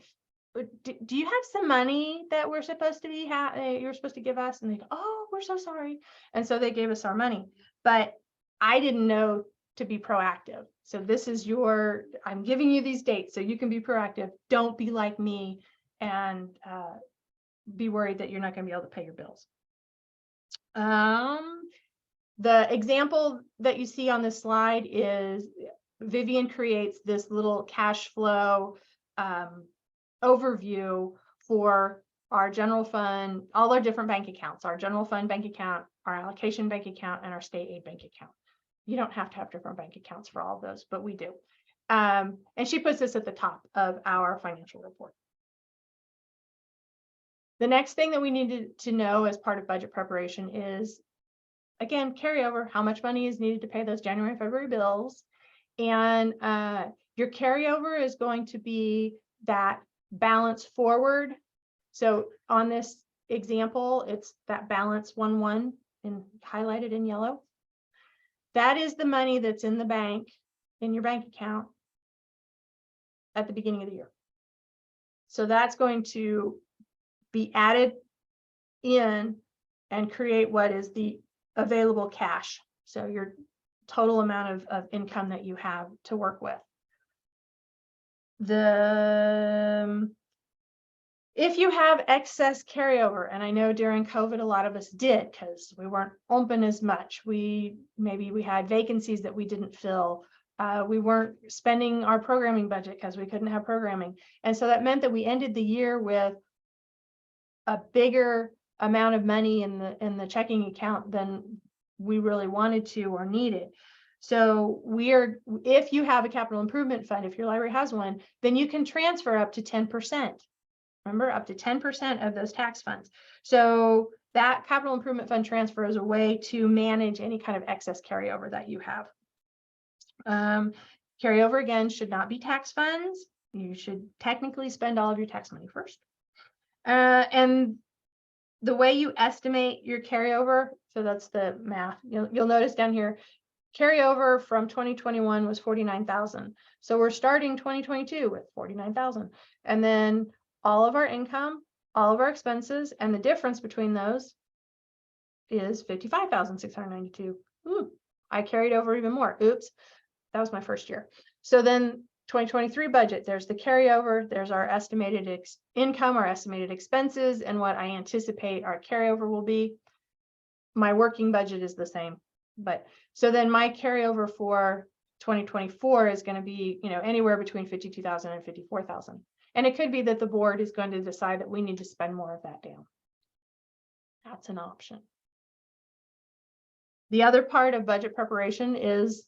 do you have some money that we're supposed to be, you're supposed to give us? And they go, oh, we're so sorry. And so they gave us our money, but I didn't know to be proactive. So this is I'm giving you these dates so you can be proactive. Don't be like me and be worried that you're not going to be able to pay your bills. The example that you see on this slide is Vivian creates this little cash flow overview for our general fund, all our different bank accounts, our general fund bank account, our allocation bank account, and our state aid bank account. You don't have to have different bank accounts for all of those, but we do. And she puts this at the top of our financial report. The next thing that we needed to know as part of budget preparation is, again, carryover, how much money is needed to pay those January and February bills. And your carryover is going to be that balance forward. So on this example, it's that balance 1-1 and highlighted in yellow. That is the money that's in the bank, in your bank account at the beginning of the year. So that's going to be added in and create what is the available cash. So your total amount of income that you have to work with. If you have excess carryover, and I know during COVID, a lot of us did because we weren't open as much. Maybe we had vacancies that we didn't fill. We weren't spending our programming budget because we couldn't have programming. And so that meant that we ended the year with a bigger amount of money in the checking account than we really wanted to or needed. So if you have a capital improvement fund, if your library has one, then you can transfer up to 10%. Remember, up to 10% of those tax funds. So that capital improvement fund transfer is a way to manage any kind of excess carryover that you have. Carryover, again, should not be tax funds. You should technically spend all of your tax money first. And the way you estimate your carryover, so that's the math. You'll notice down here, carryover from 2021 was 49,000. So we're starting 2022 with 49,000. And then all of our income, all of our expenses, and the difference between those is 55,692. I carried over even more. Oops, that was my first year. So then 2023 budget, there's the carryover, there's our estimated income, our estimated expenses, and what I anticipate our carryover will be. My working budget is the same, but so then my carryover for 2024 is going to be, anywhere between 52,000 and 54,000. And it could be that the board is going to decide that we need to spend more of that down. That's an option. The other part of budget preparation is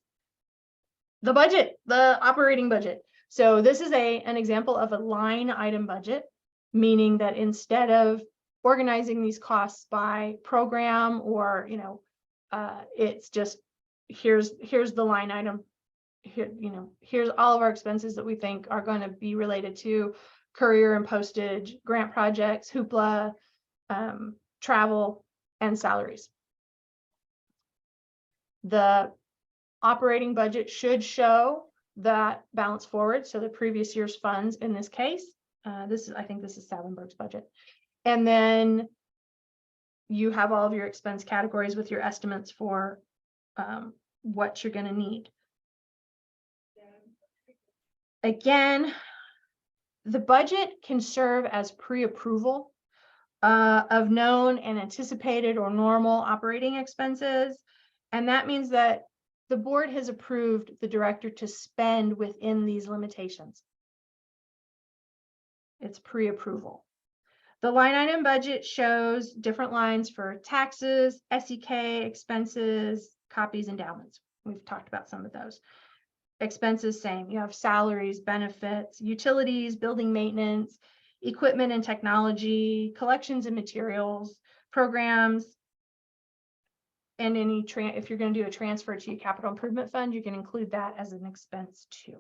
the budget, the operating budget. So this is an example of a line item budget, meaning that instead of organizing these costs by program or, it's just, here's the line item. Here, here's all of our expenses that we think are going to be related to courier and postage, grant projects, Hoopla, travel, and salaries. The operating budget should show that balance forward. So the previous year's funds in this case, I think this is Savenberg's budget. And then you have all of your expense categories with your estimates for what you're going to need. Again, the budget can serve as pre-approval of known and anticipated or normal operating expenses. And that means that the board has approved the director to spend within these limitations. It's pre-approval. The line item budget shows different lines for taxes, SEK, expenses, copies, endowments. We've talked about some of those. Expenses, same. You have salaries, benefits, utilities, building maintenance, equipment and technology, collections and materials, programs, and any if you're going to do a transfer to your capital improvement fund, you can include that as an expense too.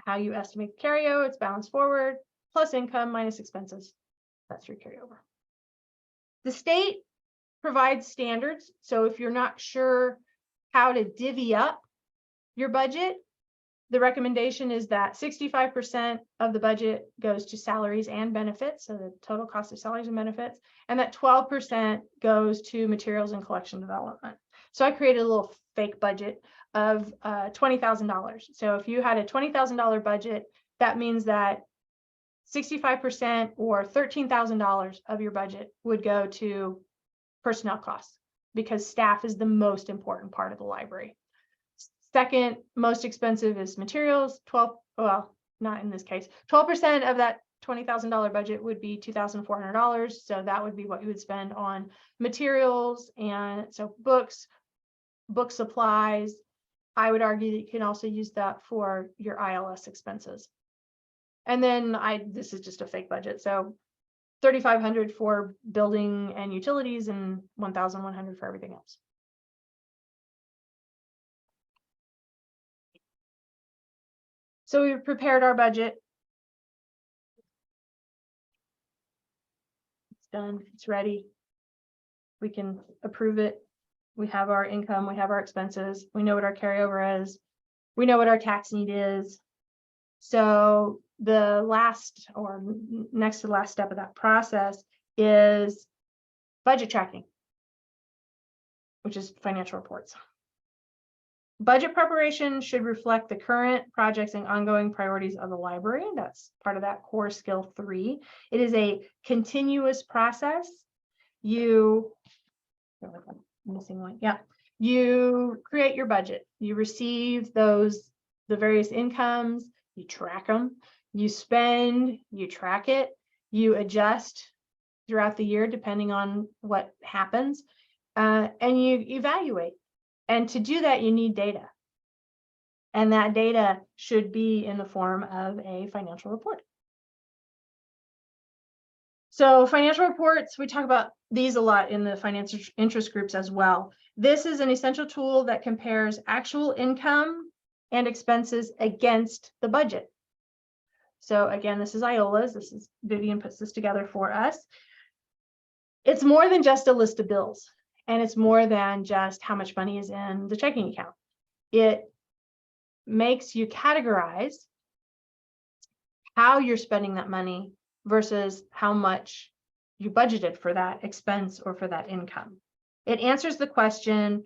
How you estimate the carryover, it's balance forward, plus income minus expenses. That's your carryover. The state provides standards. So if you're not sure how to divvy up your budget, the recommendation is that 65% of the budget goes to salaries and benefits, so the total cost of salaries and benefits, and that 12% goes to materials and collection development. So I created a little fake budget of $20,000. So if you had a $20,000 budget, that means that 65% or $13,000 of your budget would go to personnel costs, because staff is the most important part of the library. Second most expensive is materials. Well, not in this case. 12% of that $20,000 budget would be $2,400. So that would be what you would spend on materials, and so books, book supplies. I would argue that you can also use that for your ILS expenses. And then this is just a fake budget. So $3,500 for building and utilities and $1,100 for everything else. So we've prepared our budget. It's done, it's ready. We can approve it. We have our income, we have our expenses. We know what our carryover is. We know what our tax need is. So the last or next to the last step of that process is budget tracking, which is financial reports. Budget preparation should reflect the current projects and ongoing priorities of the library. That's part of that core skill 3. It is a continuous process. You create your budget. You receive the various incomes, you track them, you spend, you track it, you adjust throughout the year depending on what happens, and you evaluate. And to do that, you need data. And that data should be in the form of a financial report. So financial reports, we talk about these a lot in the financial interest groups as well. This is an essential tool that compares actual income and expenses against the budget. So again, this is Iola's. This is Vivian puts this together for us. It's more than just a list of bills. And it's more than just how much money is in the checking account. It makes you categorize how you're spending that money versus how much you budgeted for that expense or for that income. It answers the question,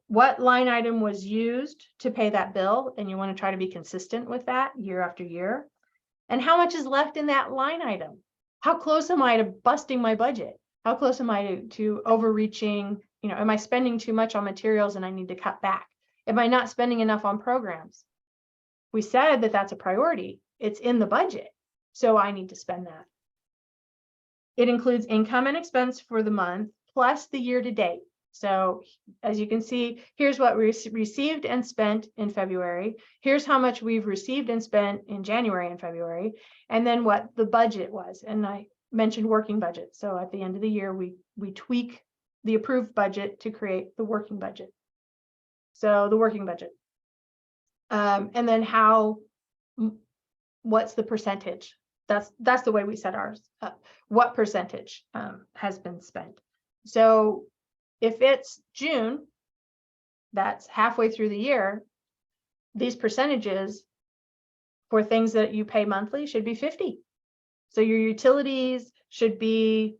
what line item was used to pay that bill, and you want to try to be consistent with that year after year, and how much is left in that line item. How close am I to busting my budget? How close am I to overreaching? You know, am I spending too much on materials and I need to cut back? Am I not spending enough on programs? We said that that's a priority. It's in the budget, so I need to spend that. It includes income and expense for the month, plus the year to date. So as you can see, here's what we received and spent in February. Here's how much we've received and spent in January and February, and then what the budget was. And I mentioned working budget. So at the end of the year, we tweak the approved budget to create the working budget. So the working budget. And then what's the percentage? That's the way we set ours up. What percentage has been spent? So if it's June, that's halfway through the year, these percentages for things that you pay monthly should be 50. So your utilities should be,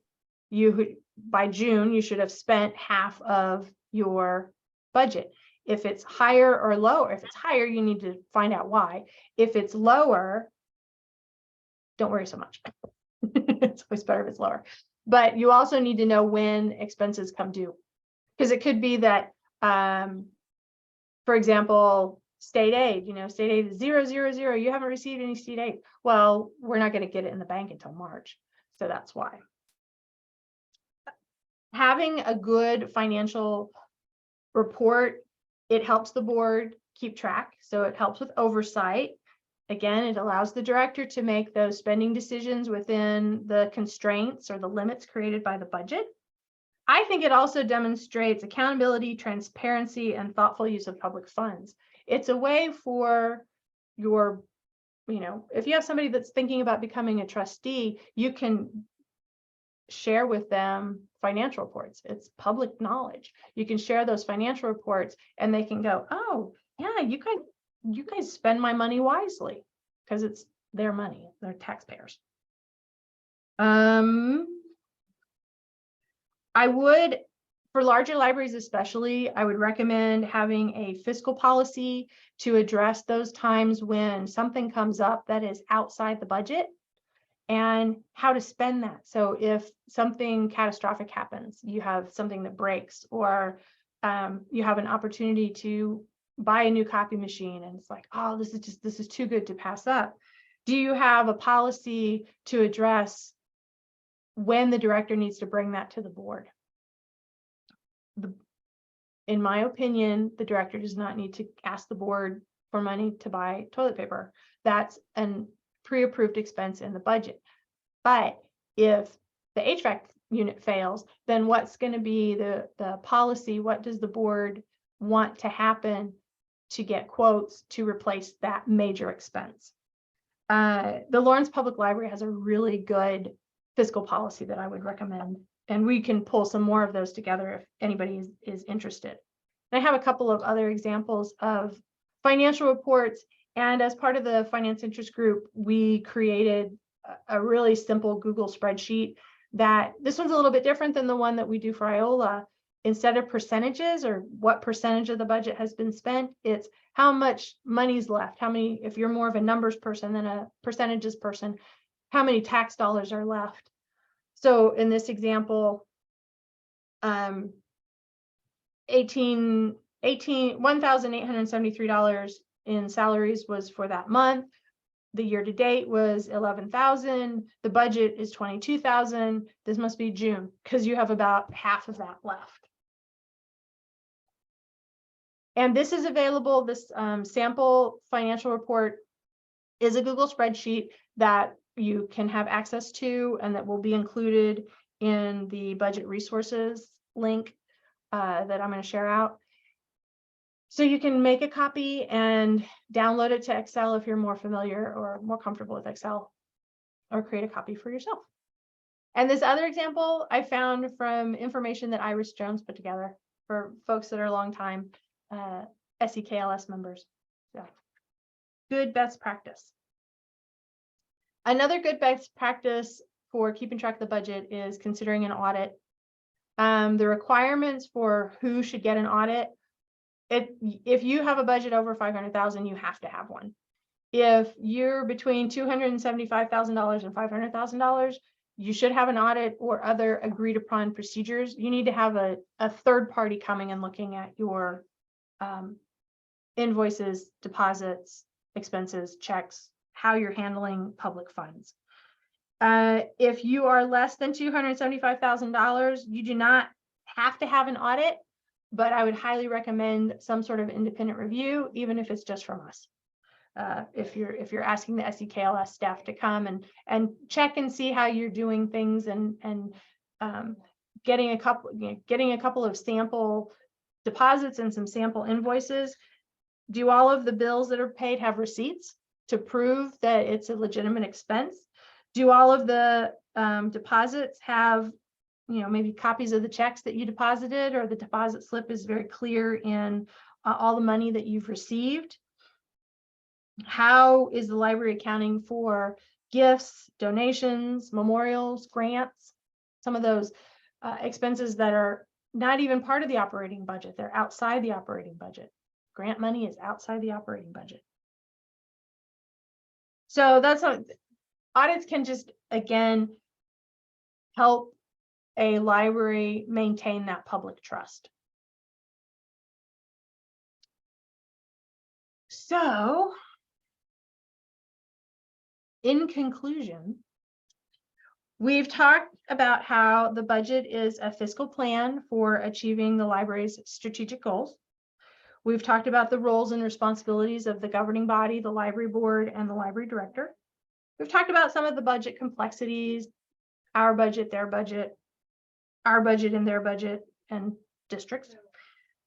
by June, you should have spent half of your budget. If it's higher or lower, if it's higher, you need to find out why. If it's lower, don't worry so much. It's always better if it's lower. But you also need to know when expenses come due. Because it could be that, for example, state aid, state aid is 0, 0, 0. You haven't received any state aid. Well, we're not going to get it in the bank until March. So that's why. Having a good financial report, it helps the board keep track. So it helps with oversight. Again, it allows the director to make those spending decisions within the constraints or the limits created by the budget. I think it also demonstrates accountability, transparency, and thoughtful use of public funds. It's a way for your, if you have somebody that's thinking about becoming a trustee, you can share with them financial reports. It's public knowledge. You can share those financial reports and they can go, oh, yeah, you guys spend my money wisely, because it's their money, they're taxpayers. I would, for larger libraries especially, I would recommend having a fiscal policy to address those times when something comes up that is outside the budget and how to spend that. So if something catastrophic happens, you have something that breaks, or you have an opportunity to buy a new copy machine and it's like, oh, this is too good to pass up. Do you have a policy to address when the director needs to bring that to the board? In my opinion, the director does not need to ask the board for money to buy toilet paper. That's a pre-approved expense in the budget. But if the HVAC unit fails, then what's going to be the policy? What does the board want to happen to get quotes to replace that major expense? The Lawrence Public Library has a really good fiscal policy that I would recommend, and we can pull some more of those together if anybody is interested. And I have a couple of other examples of financial reports, and as part of the Finance Interest Group, we created a really simple Google spreadsheet that, this one's a little bit different than the one that we do for IOLA. Instead of percentages or what percentage of the budget has been spent, it's how much money's left. How many, if you're more of a numbers person than a percentages person, how many tax dollars are left. So in this example, $1,873 in salaries was for that month. The year to date was 11,000. The budget is 22,000. This must be June, because you have about half of that left. And this is available. This sample financial report is a Google spreadsheet that you can have access to, and that will be included in the budget resources link that I'm going to share out. So you can make a copy and download it to Excel if you're more familiar or more comfortable with Excel, or create a copy for yourself. And this other example I found from information that Iris Jones put together for folks that are longtime SEKLS members. So good best practice. Another good best practice for keeping track of the budget is considering an audit. The requirements for who should get an audit, if you have a budget over 500,000, you have to have one. If you're between $275,000 and $500,000, you should have an audit or other agreed upon procedures. You need to have a third party coming and looking at your invoices, deposits, expenses, checks, how you're handling public funds. If you are less than $275,000, you do not have to have an audit, but I would highly recommend some sort of independent review, even if it's just from us. If you're asking the SEKLS staff to come and check and see how you're doing things and getting a couple of sample deposits and some sample invoices. Do all of the bills that are paid have receipts to prove that it's a legitimate expense? Do all of the deposits have, maybe copies of the checks that you deposited, or the deposit slip is very clear in all the money that you've received? How is the library accounting for gifts, donations, memorials, grants, some of those expenses that are not even part of the operating budget? They're outside the operating budget. Grant money is outside the operating budget. So that's how audits can just, again, help a library maintain that public trust. So, in conclusion, we've talked about how the budget is a fiscal plan for achieving the library's strategic goals. We've talked about the roles and responsibilities of the governing body, the library board, and the library director. We've talked about some of the budget complexities, our budget, their budget, our budget and their budget, and districts.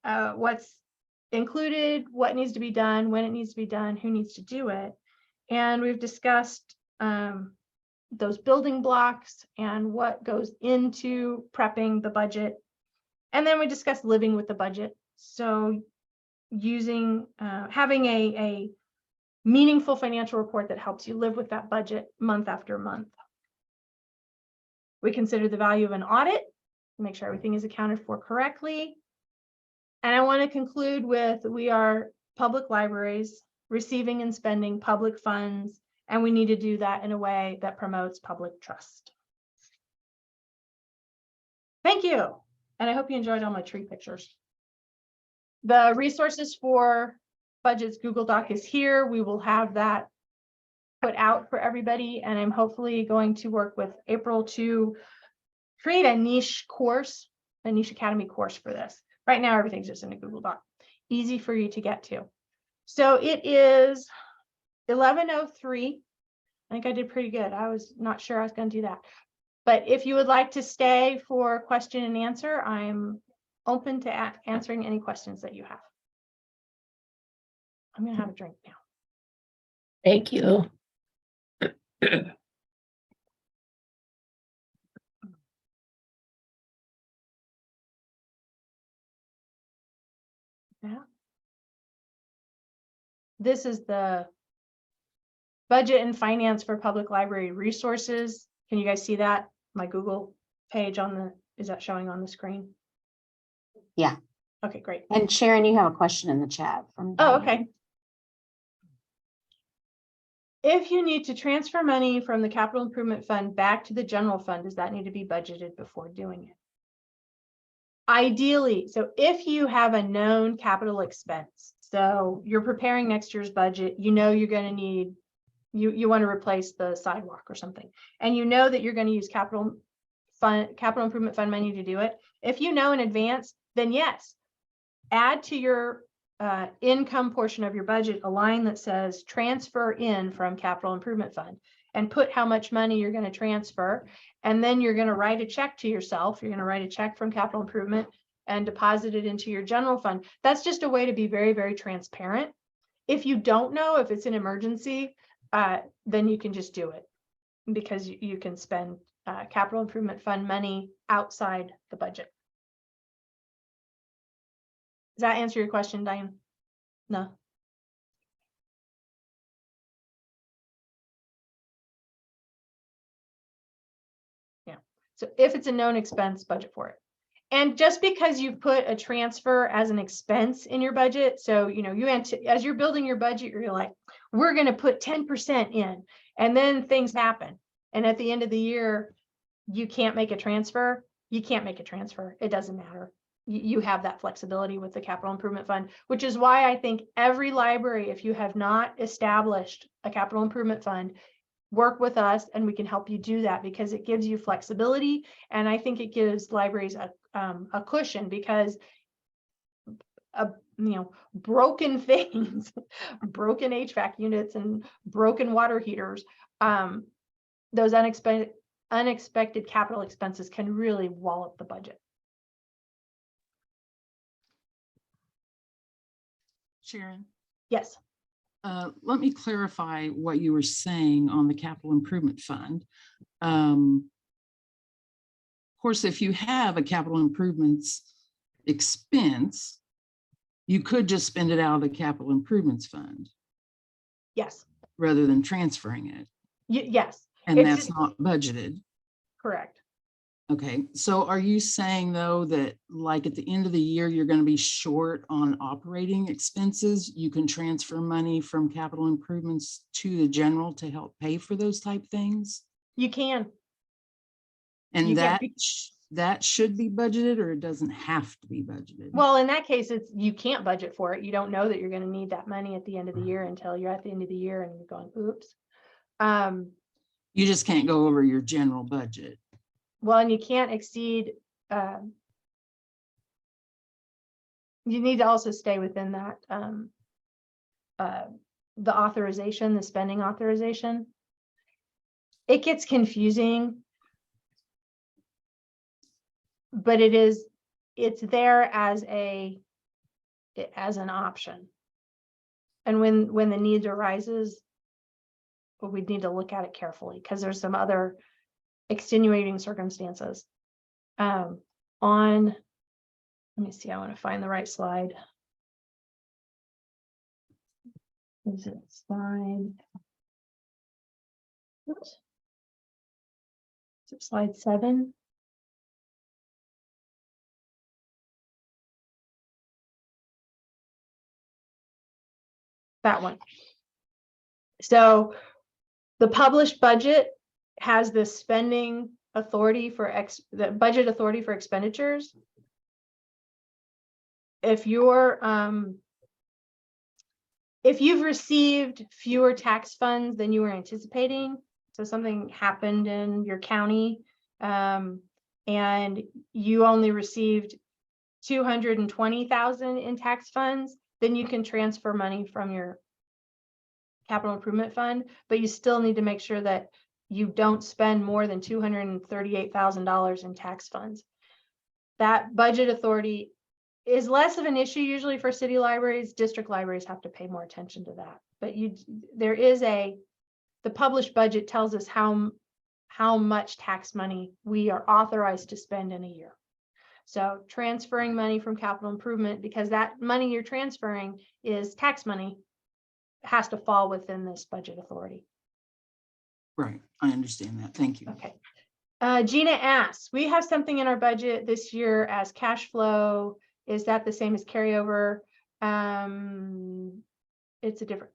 What's included, what needs to be done, when it needs to be done, who needs to do it. And we've discussed those building blocks and what goes into prepping the budget. And then we discussed living with the budget. So using, having a meaningful financial report that helps you live with that budget month after month. We consider the value of an audit, make sure everything is accounted for correctly. And I want to conclude with, we are public libraries receiving and spending public funds, and we need to do that in a way that promotes public trust. Thank you. And I hope you enjoyed all my tree pictures. The resources for budgets Google Doc is here. We will have that put out for everybody. And I'm hopefully going to work with April to create a niche course, a niche academy course for this. Right now, everything's just in a Google Doc, easy for you to get to. So it is 11:03. I think I did pretty good. I was not sure I was going to do that. But if you would like to stay for question and answer, I'm open to answering any questions that you have. I'm going to have a drink now. Thank you. Yeah. This is the budget and finance for public library resources. Can you guys see that? My Google page on the, is that showing on the screen? Yeah. Okay, great. And Sharon, you have a question in the chat from Oh, Diane. okay. If you need to transfer money from the capital improvement fund back to the general fund, does that need to be budgeted before doing it? Ideally, so if you have a known capital expense, so you're preparing next year's budget, you know you're going to need, you want to replace the sidewalk or something, and you know that you're going to use capital improvement fund money to do it. If you know in advance, then yes, add to your income portion of your budget a line that says transfer in from capital improvement fund, and put how much money you're going to transfer. And then you're going to write a check to yourself. You're going to write a check from capital improvement and deposit it into your general fund. That's just a way to be very, very transparent. If you don't know if it's an emergency, then you can just do it, because you can spend capital improvement fund money outside the budget. Does that answer your question, Diane? No. So if it's a known expense, budget for it. And just because you put a transfer as an expense in your budget, so as you're building your budget, you're like, we're going to put 10% in, and then things happen. And at the end of the year, you can't make a transfer. You can't make a transfer. It doesn't matter. You have that flexibility with the capital improvement fund, which is why I think every library, if you have not established a capital improvement fund, work with us and we can help you do that, because it gives you flexibility. And I think it gives libraries a cushion, because broken things, broken HVAC units and broken water heaters, those unexpected capital expenses can really wallop the budget. Sharon, Yes. let me clarify what you were saying on the capital improvement fund. Of course, if you have a capital improvements expense, you could just spend it out of the capital improvements fund Yes. rather than transferring it. Yes. And It's that's just- not budgeted. Correct. Okay, so are you saying though that like at the end of the year, you're going to be short on operating expenses? You can transfer money from capital improvements to the general to help pay for those type things? You can. And You that, can't that should be budgeted, or it doesn't have to be budgeted? Well, in that case, you can't budget for it. You don't know that you're going to need that money at the end of the year until you're at the end of the year and you're going, oops. You just can't go over your general budget. Well, and you can't exceed, you need to also stay within that, the authorization, the spending authorization. It gets confusing, but it's there as an option. And when the needs arises, we'd need to look at it carefully, because there's some other extenuating circumstances. Let me see, I want to find the right slide. Is it slide? Oops. Is it slide 7? That one. So the published budget has this spending authority for the budget authority for expenditures. If you've received fewer tax funds than you were anticipating, so something happened in your county, and you only received 220,000 in tax funds, then you can transfer money from your capital improvement fund, but you still need to make sure that you don't spend more than $238,000 in tax funds. That budget authority is less of an issue usually for city libraries. District libraries have to pay more attention to that. But the published budget tells us how much tax money we are authorized to spend in a year. So transferring money from capital improvement, because that money you're transferring is tax money, has to fall within this budget authority. Right, I understand that. Thank you. Okay. Gina asks, we have something in our budget this year as cash flow. Is that the same as carryover? It's a different.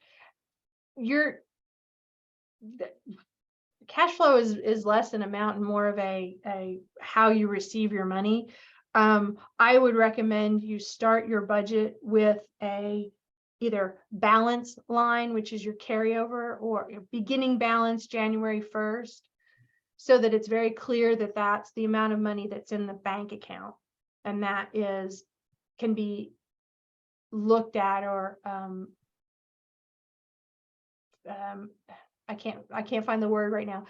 Cash flow is less an amount and more of a how you receive your money. I would recommend you start your budget with either balance line, which is your carryover, or your beginning balance January 1st, so that it's very clear that that's the amount of money that's in the bank account, and that can be looked at, or I can't find the word right now.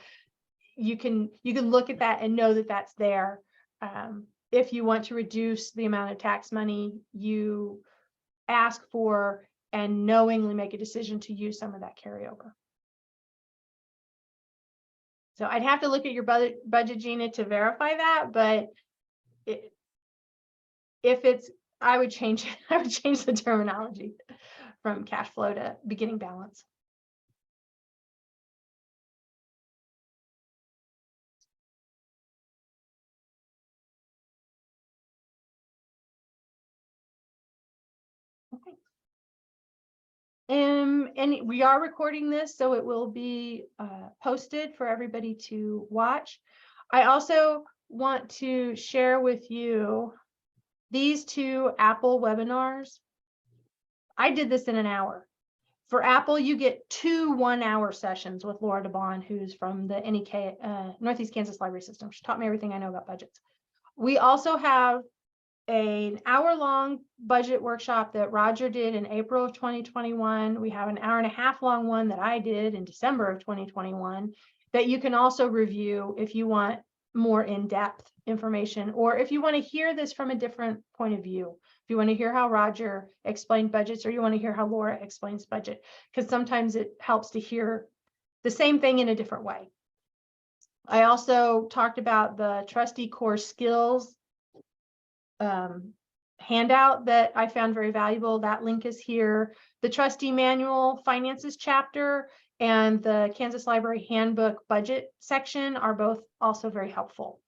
You can look at that and know that that's there. If you want to reduce the amount of tax money you ask for, and knowingly make a decision to use some of that carryover. So I'd have to look at your budget, Gina, to verify that, but I would change the terminology from cash flow to beginning balance. And we are recording this, so it will be posted for everybody to watch. I also want to share with you these 2 Apple webinars. I did this in an hour. For Apple, you get 2 one-hour sessions with Laura DeBon, who's from the NEK, Northeast Kansas Library System. She taught me everything I know about budgets. We also have an hour-long budget workshop that Roger did in April of 2021. We have an hour-and-a-half long one that I did in December of 2021 that you can also review if you want more in-depth information, or if you want to hear this from a different point of view. If you want to hear how Roger explained budgets, or you want to hear how Laura explains budget, because sometimes it helps to hear the same thing in a different way. I also talked about the trustee core skills handout that I found very valuable. That link is here. The trustee manual finances chapter and the Kansas Library handbook budget section are both also very helpful.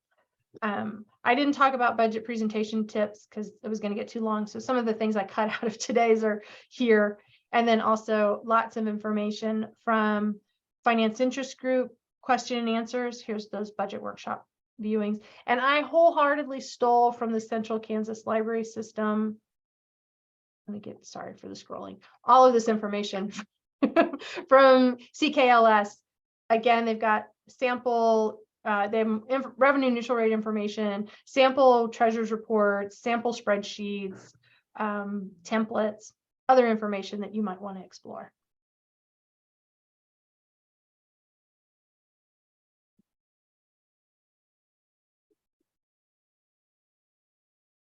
I didn't talk about budget presentation tips because it was going to get too long. So some of the things I cut out of today's are here. And then also lots of information from finance interest group, question and answers. Here's those budget workshop viewings. And I wholeheartedly stole from the Central Kansas Library System. Let me get, sorry for the scrolling, all of this information from CKLS. Again, they've got sample, they have revenue neutral rate information, sample treasurer's reports, sample spreadsheets, templates, other information that you might want to explore.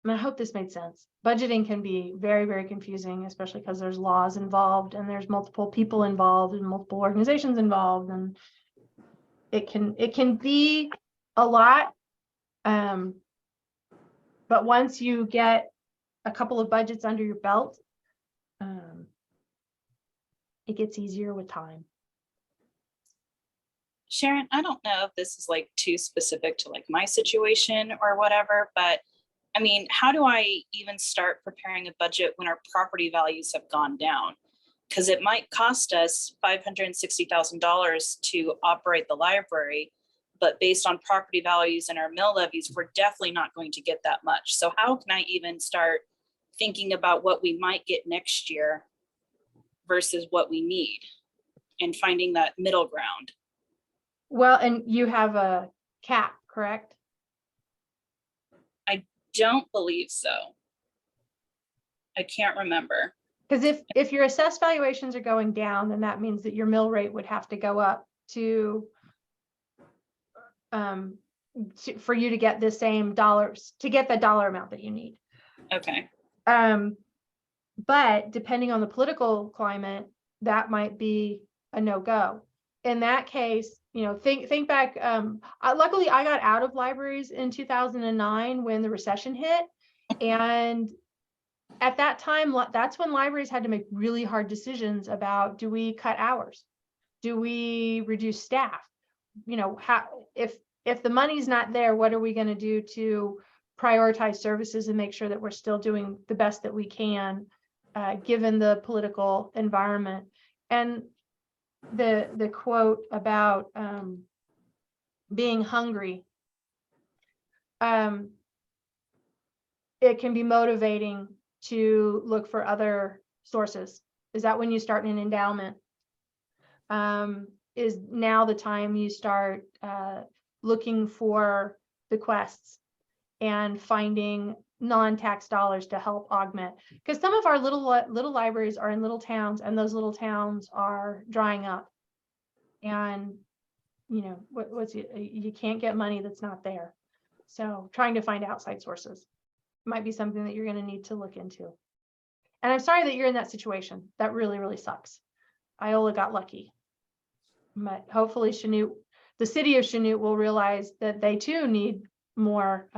And I hope this made sense. Budgeting can be very, very confusing, especially because there's laws involved and there's multiple people involved and multiple organizations involved, and it can be a lot. But once you get a couple of budgets under your belt, it gets easier with time. Sharon, I don't know if this is like too specific to like my situation or whatever, but I mean, how do I even start preparing a budget when our property values have gone down? Because it might cost us $560,000 to operate the library, but based on property values and our mill levies, we're definitely not going to get that much. So how can I even start thinking about what we might get next year versus what we need and finding that middle ground? Well, and you have a cap, correct? Don't believe so. I can't remember. Because if your assessed valuations are going down, then that means that your mill rate would have to go up to for you to get the same dollars, to get the dollar amount that you need. Okay. But depending on the political climate, that might be a no-go. In that case, you know, think back. Luckily, I got out of libraries in 2009 when the recession hit, and at that time, that's when libraries had to make really hard decisions about: do we cut hours? Do we reduce staff? You know, how if the money's not there, what are we going to do to prioritize services and make sure that we're still doing the best that we can, given the political environment? And the quote about being hungry, it can be motivating to look for other sources. Is that when you start an endowment? Is now the time you start looking for bequests and finding non-tax dollars to help augment? Because some of our little libraries are in little towns, and those little towns are drying up, and you know you can't get money that's not there. So trying to find outside sources might be something that you're going to need to look into. And I'm sorry that you're in that situation. That really, really sucks. Iola got lucky, but hopefully the city of Chanute will realize that they too need more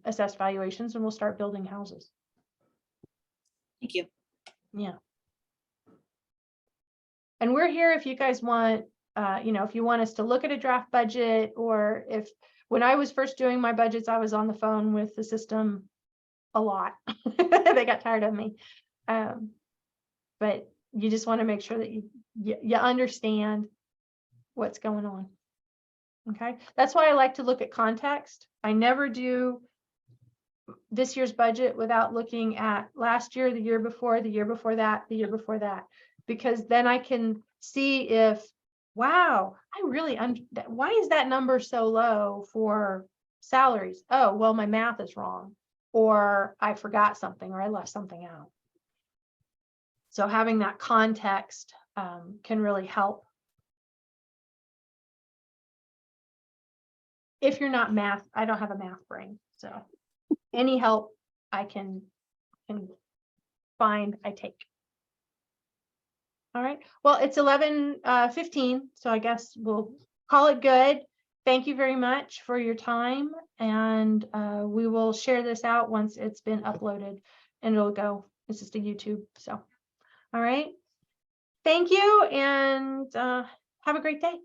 assessed valuations, and we'll start building houses. Thank you. Yeah. And we're here if you guys want, if you want us to look at a draft budget, or when I was first doing my budgets, I was on the phone with the system a lot. They got tired of me. But you just want to make sure that you understand what's going on. Okay, that's why I like to look at context. I never do this year's budget without looking at last year, the year before, the year before that, the year before that, because then I can see if, wow, I really, why is that number so low for salaries? Oh, well, my math is wrong, or I forgot something, or I left something out. So having that context can really help. If you're not math, I don't have a math brain, so any help I can find, I take. All right, well, it's 11:15, so I guess we'll call it good. Thank you very much for your time, and we will share this out once it's been uploaded, and it'll go, it's just a YouTube, so. All right, thank you, and have a great day.